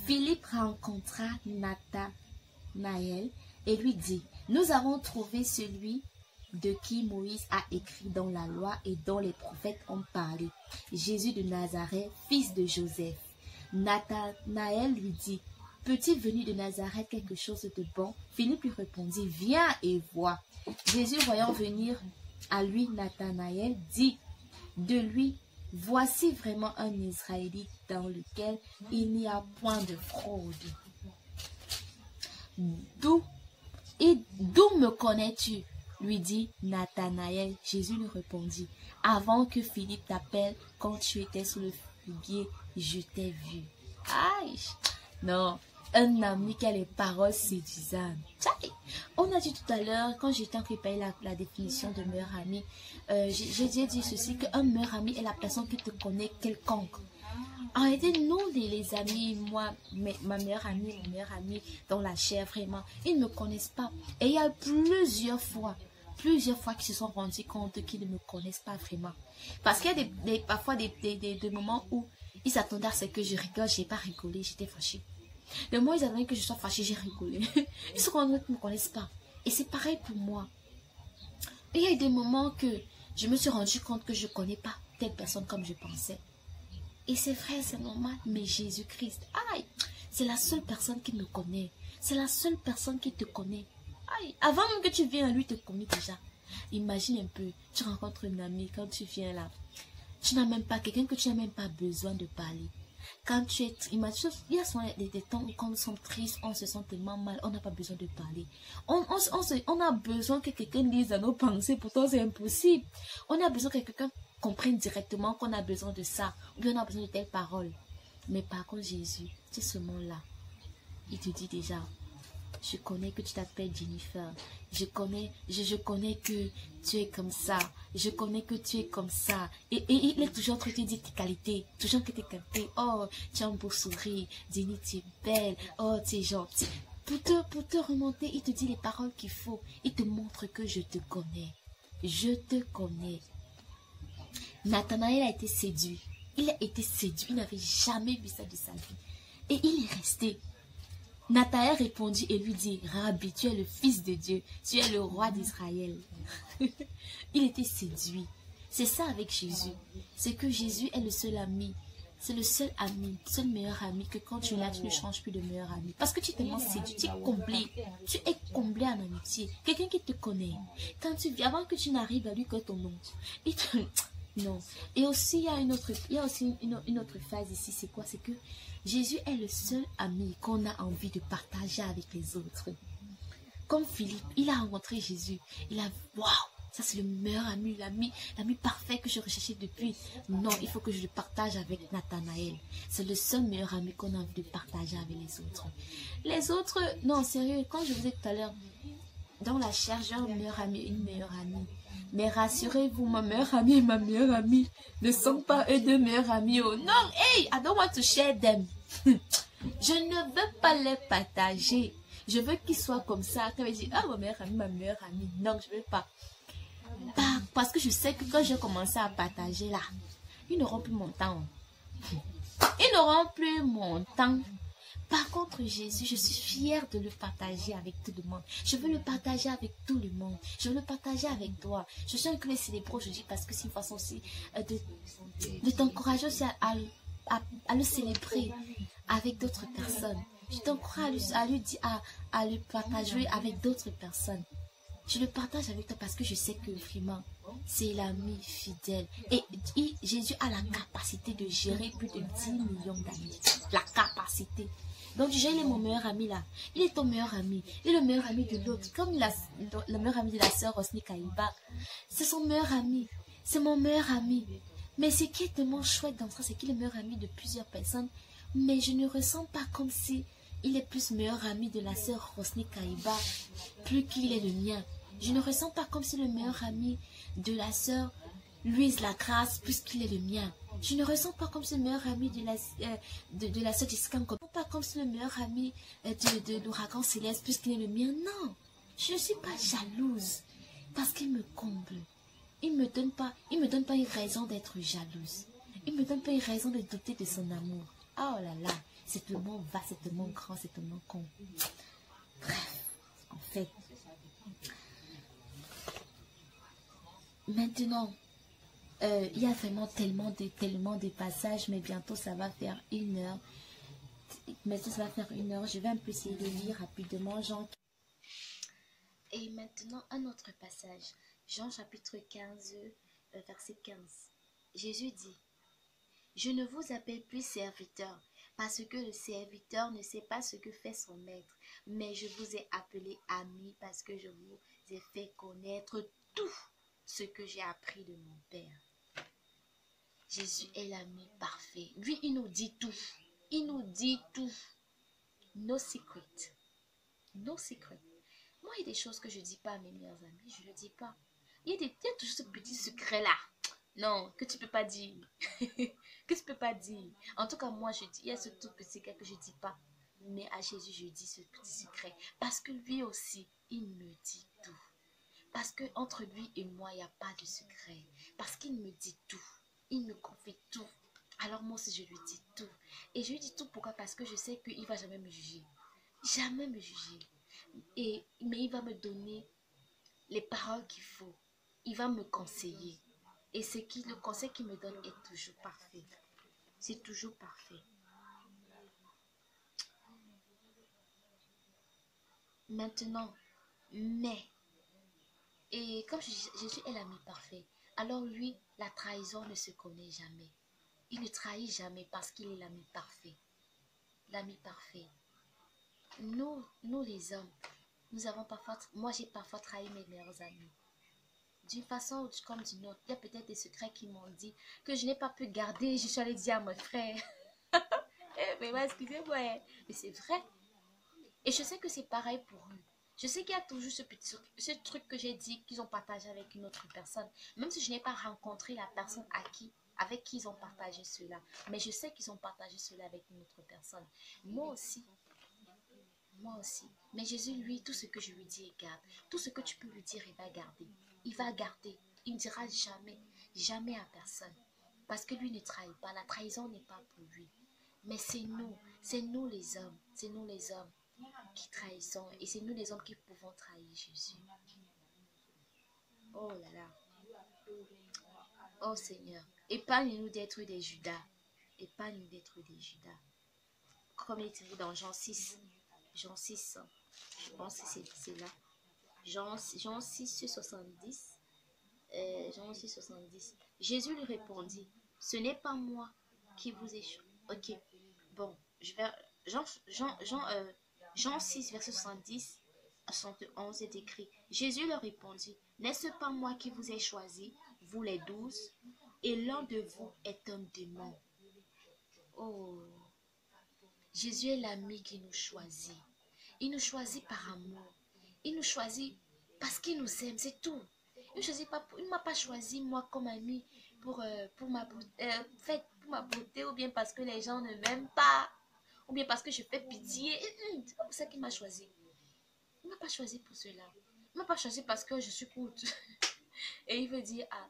Philippe rencontra Nathanaël et lui dit, nous avons trouvé celui de qui Moïse a écrit dans la loi et dont les prophètes ont parlé, Jésus de Nazareth, fils de Joseph. Nathanaël lui dit, peut-il venir de Nazareth quelque chose de bon? Philippe lui répondit, viens et vois. Jésus, voyant venir à lui Nathanaël, dit de lui, voici vraiment un Israélite dans lequel il n'y a point de fraude. D'où me connais-tu? Lui dit Nathanaël. Jésus lui répondit, avant que Philippe t'appelle, quand tu étais sous le figuier, je t'ai vu. Aïe! Non. un ami qui a les paroles séduisantes. Tchaï! On a dit tout à l'heure, quand j'étais en train de payer la définition de meilleur ami, j'ai dit ceci, qu'un meilleur ami est la personne qui te connaît quelconque. En réalité, nous, les amis, moi, ma meilleure amie, mon meilleur ami, dans la chair, vraiment, ils ne me connaissent pas. Et il y a plusieurs fois qu'ils se sont rendus compte qu'ils ne me connaissent pas vraiment. Parce qu'il y a parfois des moments où ils s'attendaient à ce que je rigole, j'ai pas rigolé, j'étais fâchée. Le moment où ils attendaient que je sois fâchée, j'ai rigolé. Ils se rendent compte qu'ils ne me connaissent pas. Et c'est pareil pour moi. Et il y a eu des moments que je me suis rendu compte que je ne connais pas telle personne comme je pensais. Et c'est vrai, c'est normal, mais Jésus-Christ, aïe, c'est la seule personne qui me connaît. C'est la seule personne qui te connaît. Aïe, avant même que tu viennes, lui te connaît déjà. Imagine un peu, tu rencontres une amie, quand tu viens là, tu n'as même pas quelqu'un que tu n'as même pas besoin de parler. Quand tu es, imagine, il y a souvent des temps où quand nous sommes tristes, on se sent tellement mal, on n'a pas besoin de parler. On a besoin que quelqu'un lise à nos pensées, pourtant c'est impossible. On a besoin que quelqu'un comprenne directement qu'on a besoin de ça, ou bien on a besoin de telles paroles. Mais par contre, Jésus, c'est ce moment-là. Il te dit déjà, je connais que tu t'appelles Jennifer. Je connais que tu es comme ça. Je connais que tu es comme ça. Et il est toujours en train de te dire tes qualités. Toujours que tes qualités. Oh, tu as un beau sourire. Jenny, tu es belle. Oh, tu es gentille. Pour te remonter, il te dit les paroles qu'il faut. Il te montre que je te connais. Je te connais. Nathanaël a été séduit. Il a été séduit. Il n'avait jamais vu ça de sa vie. Et il est resté. Nathanaël répondit et lui dit, Rabbi, tu es le fils de Dieu, tu es le roi d'Israël. Il était séduit. C'est ça avec Jésus. C'est que Jésus est le seul ami. C'est le seul ami, le seul meilleur ami que quand tu l'as, tu ne changes plus de meilleur ami. Parce que tu es tellement séduit, tu es comblé. Tu es comblé en amitié. Quelqu'un qui te connaît. Quand tu viens, avant que tu n'arrives à lui que ton nom. Il te... Non. Et aussi, il y a aussi une autre phase ici. C'est quoi? C'est que Jésus est le seul ami qu'on a envie de partager avec les autres. Comme Philippe, il a rencontré Jésus. Il a, waouh, ça c'est le meilleur ami, l'ami parfait que je recherchais depuis. Non, il faut que je le partage avec Nathanaël. C'est le seul meilleur ami qu'on a envie de partager avec les autres. Les autres, non, sérieux, comme je vous ai dit tout à l'heure, dans la chair, j'ai un meilleur ami, une meilleure amie. Mais rassurez-vous, ma meilleure amie et ma meilleure amie ne sont pas eux deux meilleurs amis. Oh non, hey, I don't want to share them. Je ne veux pas les partager. Je veux qu'ils soient comme ça. Quand je dis, ah, ma meilleure amie. Non, je ne veux pas. Parce que je sais que quand je commence à partager là, ils n'auront plus mon temps. Ils n'auront plus mon temps. Par contre, Jésus, je suis fière de le partager avec tout le monde. Je veux le partager avec tout le monde. Je veux le partager avec toi. Je suis un peu célébrer aujourd'hui parce que c'est une façon aussi de t'encourager aussi à le célébrer avec d'autres personnes. Je t'encourage à le partager avec d'autres personnes. Je le partage avec toi parce que je sais que vraiment, c'est l'ami fidèle. Et Jésus a la capacité de gérer plus de 10 millions d'amis. La capacité. Donc déjà, il est mon meilleur ami là. Il est ton meilleur ami. Il est le meilleur ami de l'autre. Comme le meilleur ami de la sœur Rosny Kaïba. C'est son meilleur ami. C'est mon meilleur ami. Mais ce qui est tellement chouette dans ça, c'est qu'il est meilleur ami de plusieurs personnes. Mais je ne ressens pas comme si il est plus meilleur ami de la sœur Rosny Kaïba, plus qu'il est le mien. Je ne ressens pas comme si le meilleur ami de la sœur Louise Lacrasse, puisqu'il est le mien. Je ne ressens pas comme si le meilleur ami de la sœur Jessica Nkob, pas comme si le meilleur ami de l'ouragan Céleste, puisqu'il est le mien. Non, je ne suis pas jalouse, parce qu'il me comble. Il me donne pas une raison d'être jalouse. Il me donne pas une raison de douter de son amour. Oh là là, c'est tellement vaste, c'est tellement grand, c'est tellement con. Bref, en fait. Maintenant, il y a vraiment tellement de passages, mais bientôt ça va faire 1 heure. Maintenant ça va faire 1 heure. Je vais un peu essayer de lire rapidement Jean. Et maintenant un autre passage. Jean chapitre 15, verset 15. Jésus dit, je ne vous appelle plus serviteur, parce que le serviteur ne sait pas ce que fait son maître, mais je vous ai appelé ami parce que je vous ai fait connaître tout ce que j'ai appris de mon Père. Jésus est l'ami parfait. Lui, il nous dit tout. Il nous dit tout. No secret. No secret. Moi, il y a des choses que je dis pas à mes meilleurs amis, je ne le dis pas. Il y a toujours ce petit secret-là. Non, que tu peux pas dire. Que tu peux pas dire. En tout cas, moi, je dis, il y a ce tout petit secret que je dis pas. Mais à Jésus, je dis ce petit secret. Parce que lui aussi, il me dit tout. Parce que entre lui et moi, il n'y a pas de secret. Parce qu'il me dit tout. Il me confie tout. Alors moi aussi, je lui dis tout. Et je lui dis tout pourquoi? Parce que je sais qu'il ne va jamais me juger. Jamais me juger. Mais il va me donner les paroles qu'il faut. Il va me conseiller. Et le conseil qu'il me donne est toujours parfait. C'est toujours parfait. Maintenant, mais, et comme Jésus est l'ami parfait, alors lui, la trahison ne se connaît jamais. Il ne trahit jamais parce qu'il est l'ami parfait. L'ami parfait. Nous les hommes, nous avons parfois, moi j'ai parfois trahi mes meilleurs amis. D'une façon ou comme d'une autre, il y a peut-être des secrets qui m'ont dit que je n'ai pas pu garder. Je suis allée dire à mon frère. Mais excusez-moi, mais c'est vrai. Et je sais que c'est pareil pour eux. Je sais qu'il y a toujours ce truc que j'ai dit qu'ils ont partagé avec une autre personne. Même si je n'ai pas rencontré la personne avec qui ils ont partagé cela. Mais je sais qu'ils ont partagé cela avec une autre personne. Moi aussi. Moi aussi. Mais Jésus, lui, tout ce que je lui dis, il garde. Tout ce que tu peux lui dire, il va garder. Il va garder. Il ne dira jamais, jamais à personne. Parce que lui ne trahit pas. La trahison n'est pas pour lui. Mais c'est nous les hommes. C'est nous les hommes qui trahissons. Et c'est nous les hommes qui pouvons trahir Jésus. Oh là là. Oh Seigneur. Épargne-nous d'être des Judas. Épargne-nous d'être des Judas. Comme il est écrit dans Jean 6. Jean 6. Je pense que c'est là. Jean 6, 70. Jean 6, 70. Jésus lui répondit, ce n'est pas moi qui vous ai... Ok, bon, je vais... Jean 6, verset 70 à 71 est écrit, Jésus leur répondit, n'est-ce pas moi qui vous ai choisi, vous les 12, et l'un de vous est un démon. Oh, Jésus est l'ami qui nous choisit. Il nous choisit par amour. Il nous choisit parce qu'il nous aime, c'est tout. Il ne m'a pas choisi moi comme ami pour ma beauté ou bien parce que les gens ne m'aiment pas ou bien parce que je fais pitié. C'est pas pour ça qu'il m'a choisi. Il ne m'a pas choisi pour cela. Il ne m'a pas choisi parce que je suis courte. Et il veut dire, ah,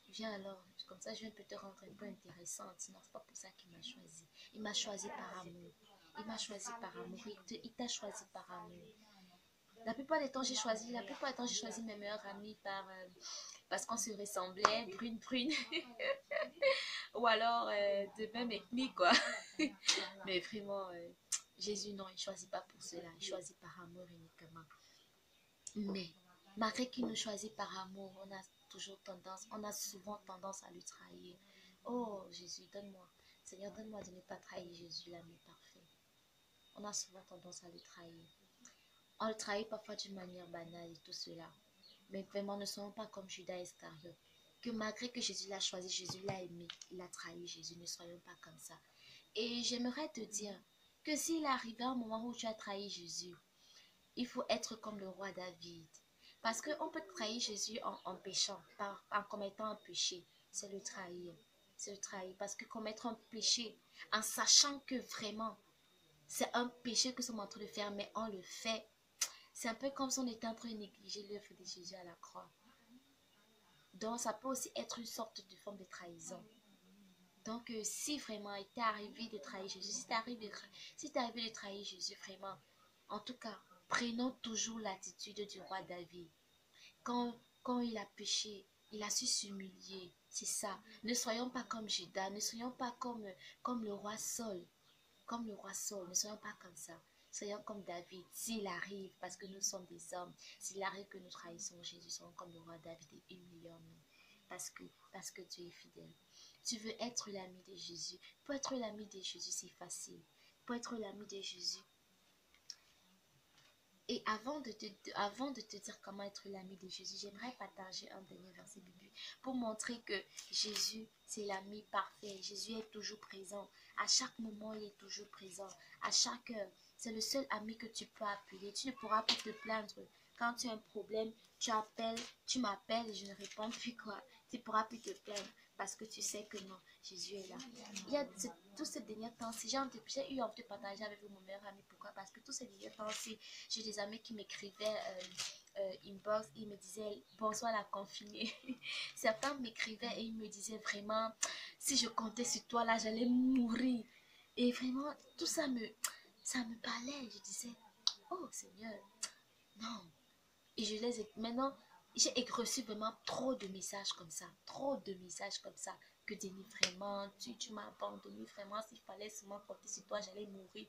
viens alors, comme ça je viens peut te rendre un peu intéressante. Non, c'est pas pour ça qu'il m'a choisi. Il m'a choisi par amour. Il m'a choisi par amour. Il t'a choisi par amour. La plupart des temps, j'ai choisi mes meilleurs amis parce qu'on se ressemblait, brune. Ou alors de même ethnie, quoi. Mais vraiment, Jésus, non, il ne choisit pas pour cela. Il choisit par amour uniquement. Mais, malgré qu'il nous choisit par amour, on a souvent tendance à lui trahir. Oh, Jésus, donne-moi. Seigneur, donne-moi de ne pas trahir Jésus, l'ami parfait. On a souvent tendance à le trahir. On le trahit parfois d'une manière banale et tout cela. Mais vraiment, ne soyons pas comme Judas Iscariote. Que malgré que Jésus l'a choisi, Jésus l'a aimé, il a trahi Jésus. Ne soyons pas comme ça. Et j'aimerais te dire que s'il arrive un moment où tu as trahi Jésus, il faut être comme le roi David. Parce qu'on peut trahir Jésus en péchant, en commettant un péché. C'est le trahir. C'est le trahir. Parce que commettre un péché, en sachant que vraiment, c'est un péché que nous sommes en train de faire, mais on le fait. C'est un peu comme si on était en train de négliger l'œuvre de Jésus à la croix. Donc, ça peut aussi être une sorte de forme de trahison. Donc, si vraiment il t'est arrivé de trahir Jésus, si t'es arrivé de trahir Jésus, vraiment, en tout cas, prenons toujours l'attitude du roi David. Quand il a péché, il a su s'humilier. C'est ça. Ne soyons pas comme Judas, ne soyons pas comme le roi Saul. Comme le roi Saul, ne soyons pas comme ça. Soyons comme David, s'il arrive, parce que nous sommes des hommes, s'il arrive que nous trahissons Jésus, soyons comme le roi David et humilions-nous. Parce que tu es fidèle. Tu veux être l'ami de Jésus. Pour être l'ami de Jésus, c'est facile. Pour être l'ami de Jésus et avant de te dire comment être l'ami de Jésus, j'aimerais partager un dernier verset biblique pour montrer que Jésus, c'est l'ami parfait. Jésus est toujours présent. À chaque moment, il est toujours présent. À chaque heure, c'est le seul ami que tu peux appeler. Tu ne pourras plus te plaindre. Quand tu as un problème, tu m'appelles et je ne réponds plus quoi. Tu ne pourras plus te plaindre parce que tu sais que non, Jésus est là. Il y a tous ces derniers temps-ci, j'ai eu envie de partager avec vous mon meilleur ami. Pourquoi? Parce que tous ces derniers temps-ci, j'ai des amis qui m'écrivaient inbox, ils me disaient bonsoir la confinée. Certains m'écrivaient et ils me disaient vraiment, si je comptais sur toi là, j'allais mourir. Et vraiment, tout ça me parlait. Je disais, oh Seigneur, non. Et maintenant, j'ai reçu vraiment trop de messages comme ça. Trop de messages comme ça. Que Denis, vraiment, tu m'as abandonné. Vraiment, s'il fallait seulement compter sur toi, j'allais mourir.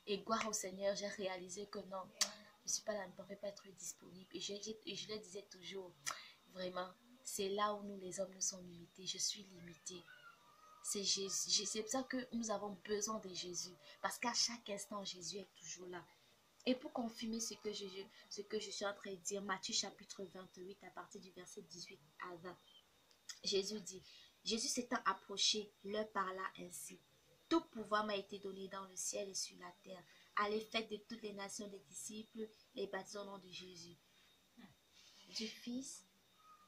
Et gloire au Seigneur, j'ai réalisé que non, je ne suis pas là, je ne pouvais pas être disponible. Et je le disais toujours, vraiment, c'est là où nous les hommes nous sommes limités. Je suis limitée. C'est pour ça que nous avons besoin de Jésus. Parce qu'à chaque instant, Jésus est toujours là. Et pour confirmer ce que je suis en train de dire, Matthieu chapitre 28 à partir du verset 18 à 20, Jésus dit, Jésus s'étant approché, leur parla ainsi. Tout pouvoir m'a été donné dans le ciel et sur la terre. Allez, faites de toutes les nations des disciples, les baptisant au nom de Jésus, du Fils,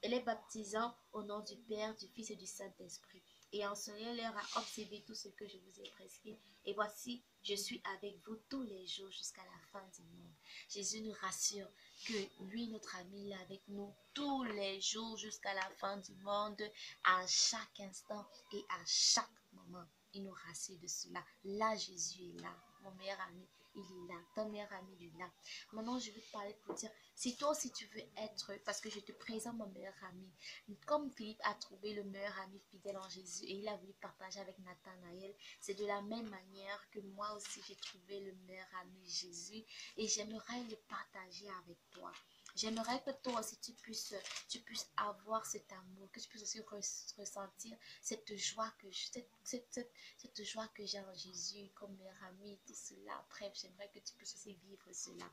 et les baptisant au nom du Père, du Fils et du Saint-Esprit. Et enseignez-leur à observer tout ce que je vous ai prescrit. Et voici, je suis avec vous tous les jours jusqu'à la fin du monde. Jésus nous rassure que lui, notre ami, il est avec nous tous les jours jusqu'à la fin du monde, à chaque instant et à chaque moment. Il nous rassure de cela. Là, Jésus est là. Mon meilleur ami, il est là. Ton meilleur ami, il est là. Maintenant, je vais te parler pour dire, si toi aussi tu veux être, parce que je te présente mon meilleur ami. Comme Philippe a trouvé le meilleur ami fidèle en Jésus et il a voulu partager avec Nathanaël, c'est de la même manière que moi aussi j'ai trouvé le meilleur ami Jésus et j'aimerais le partager avec toi. J'aimerais que toi aussi tu puisses avoir cet amour, que tu puisses aussi ressentir cette joie cette joie que j'ai en Jésus comme meilleur ami, tout cela. Bref, j'aimerais que tu puisses aussi vivre cela.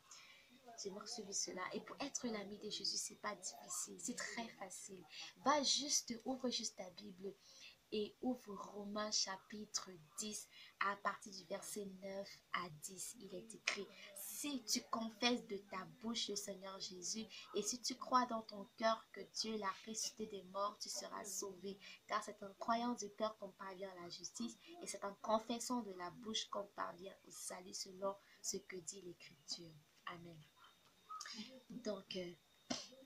J'aimerais suivre cela. Et pour être l'ami de Jésus, c'est pas difficile, c'est très facile. Ouvre juste ta Bible et ouvre Romains chapitre 10 à partir du verset 9 à 10. Il est écrit, si tu confesses de ta bouche le Seigneur Jésus et si tu crois dans ton cœur que Dieu l'a ressuscité des morts, tu seras sauvé. Car c'est en croyant du cœur qu'on parvient à la justice et c'est en confessant de la bouche qu'on parvient au salut selon ce que dit l'Écriture. Amen. Donc,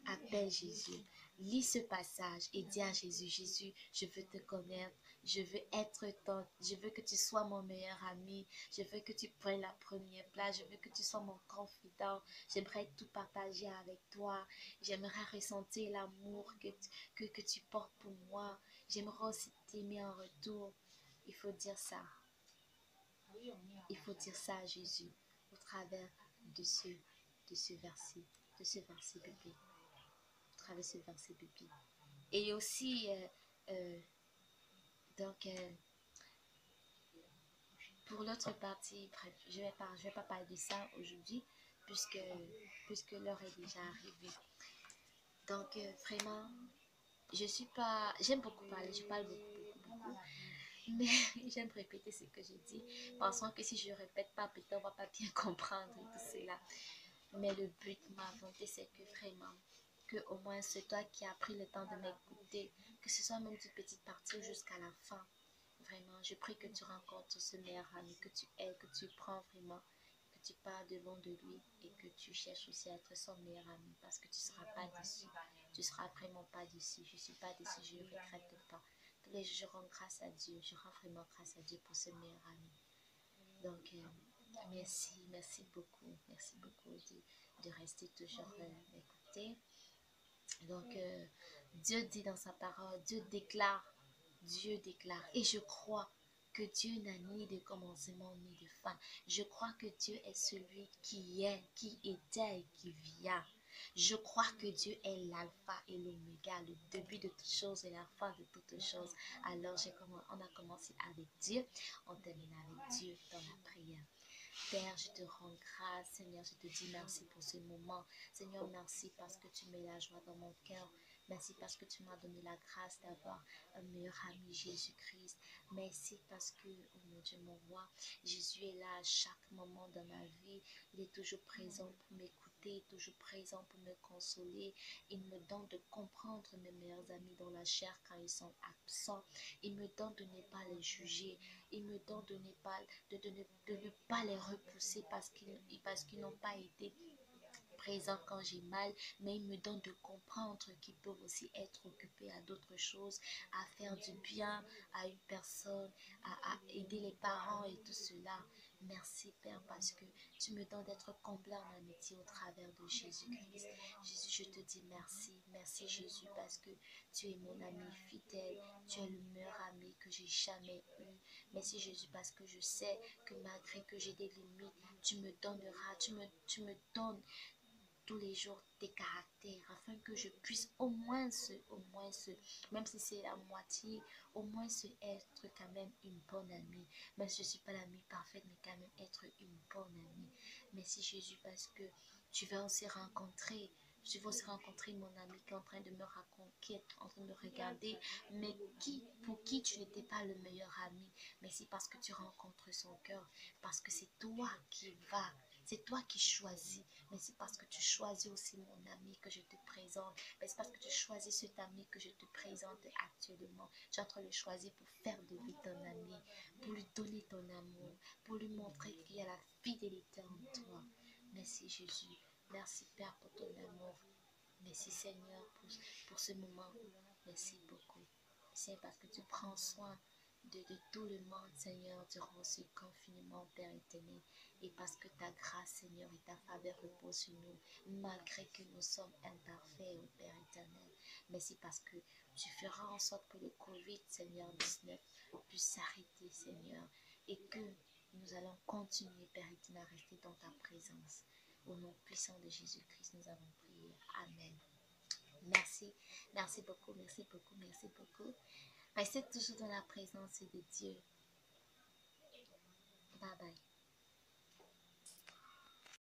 appelle Jésus. Lis ce passage et dis à Jésus, Jésus, je veux te connaître, je veux que tu sois mon meilleur ami, je veux que tu prennes la première place, je veux que tu sois mon confident, j'aimerais tout partager avec toi, j'aimerais ressentir l'amour que tu portes pour moi, j'aimerais aussi t'aimer en retour. Il faut dire ça. Il faut dire ça à Jésus au travers de ce verset biblique. Au travers de ce verset biblique. Et aussi, donc, pour l'autre partie, bref, je vais pas parler de ça aujourd'hui, puisque l'heure est déjà arrivée. Donc, vraiment, j'aime beaucoup parler, je parle beaucoup. Mais j'aime répéter ce que je dis, pensant que si je répète pas, peut-être on va pas bien comprendre tout cela. Mais le but, ma volonté, c'est que vraiment, que au moins c'est toi qui as pris le temps de m'écouter, que ce soit même d'une petite partie jusqu'à la fin. Vraiment, je prie que tu rencontres ce meilleur ami, que tu aides, que tu prends vraiment, que tu pars devant de lui et que tu cherches aussi à être son meilleur ami parce que tu ne seras pas déçu. Tu ne seras vraiment pas déçu. Je ne suis pas déçue, je ne regrette pas. Tous les jours, je rends grâce à Dieu. Je rends vraiment grâce à Dieu pour ce meilleur ami. Donc, merci beaucoup de rester toujours écouté. Donc, Dieu dit dans sa parole, Dieu déclare, et je crois que Dieu n'a ni de commencement ni de fin. Je crois que Dieu est celui qui est, qui était et qui vient. Je crois que Dieu est l'alpha et l'oméga, le début de toutes choses et la fin de toutes choses. Alors, on a commencé avec Dieu, on termine avec Dieu dans la prière. Père, je te rends grâce. Seigneur, je te dis merci pour ce moment. Seigneur, merci parce que tu mets la joie dans mon cœur. Merci parce que tu m'as donné la grâce d'avoir un meilleur ami, Jésus-Christ. Merci parce que, oh mon Dieu, mon roi, Jésus est là à chaque moment dans ma vie. Il est toujours présent pour m'écouter, toujours présent pour me consoler. Il me donne de comprendre mes meilleurs amis dans la chair quand ils sont absents. Il me donne de ne pas les juger. Il me donne de ne pas les repousser parce qu'ils n'ont pas été présent quand j'ai mal, mais il me donne de comprendre qu'ils peuvent aussi être occupés à d'autres choses, à faire du bien à une personne, à aider les parents et tout cela. Merci Père parce que tu me donnes d'être comblé en amitié au travers de Jésus-Christ. Jésus, je te dis merci. Merci Jésus parce que tu es mon ami fidèle. Tu es le meilleur ami que j'ai jamais eu. Merci Jésus parce que je sais que malgré que j'ai des limites, tu me donneras, tu me donnes tous les jours tes caractères afin que je puisse au moins même si c'est la moitié, au moins être quand même une bonne amie. Même si je ne suis pas l'amie parfaite, mais quand même être une bonne amie. Merci Jésus parce que tu vas aussi rencontrer. Je vais aussi rencontrer mon ami qui est en train de me raconter, qui est en train de me regarder, mais pour qui tu n'étais pas le meilleur ami. Mais c'est parce que tu rencontres son cœur, parce que c'est toi qui vas. C'est toi qui choisis, mais c'est parce que tu choisis aussi mon ami que je te présente. Mais c'est parce que tu choisis cet ami que je te présente actuellement. Tu es en train de le choisir pour faire de lui ton ami, pour lui donner ton amour, pour lui montrer qu'il y a la fidélité en toi. Merci Jésus. Merci Père pour ton amour. Merci Seigneur pour ce moment. Merci beaucoup. C'est parce que tu prends soin de tout le monde, Seigneur, durant ce confinement, Père éternel. Et parce que ta grâce, Seigneur, et ta faveur reposent sur nous, malgré que nous sommes imparfaits, oh Père éternel. Merci parce que tu feras en sorte que le Covid, Seigneur 19, puisse s'arrêter, Seigneur. Et que nous allons continuer, Père éternel, à rester dans ta présence. Au nom puissant de Jésus-Christ, nous avons prié. Amen. Merci, merci beaucoup, merci beaucoup, merci beaucoup. Restez toujours dans la présence de Dieu. Bye bye.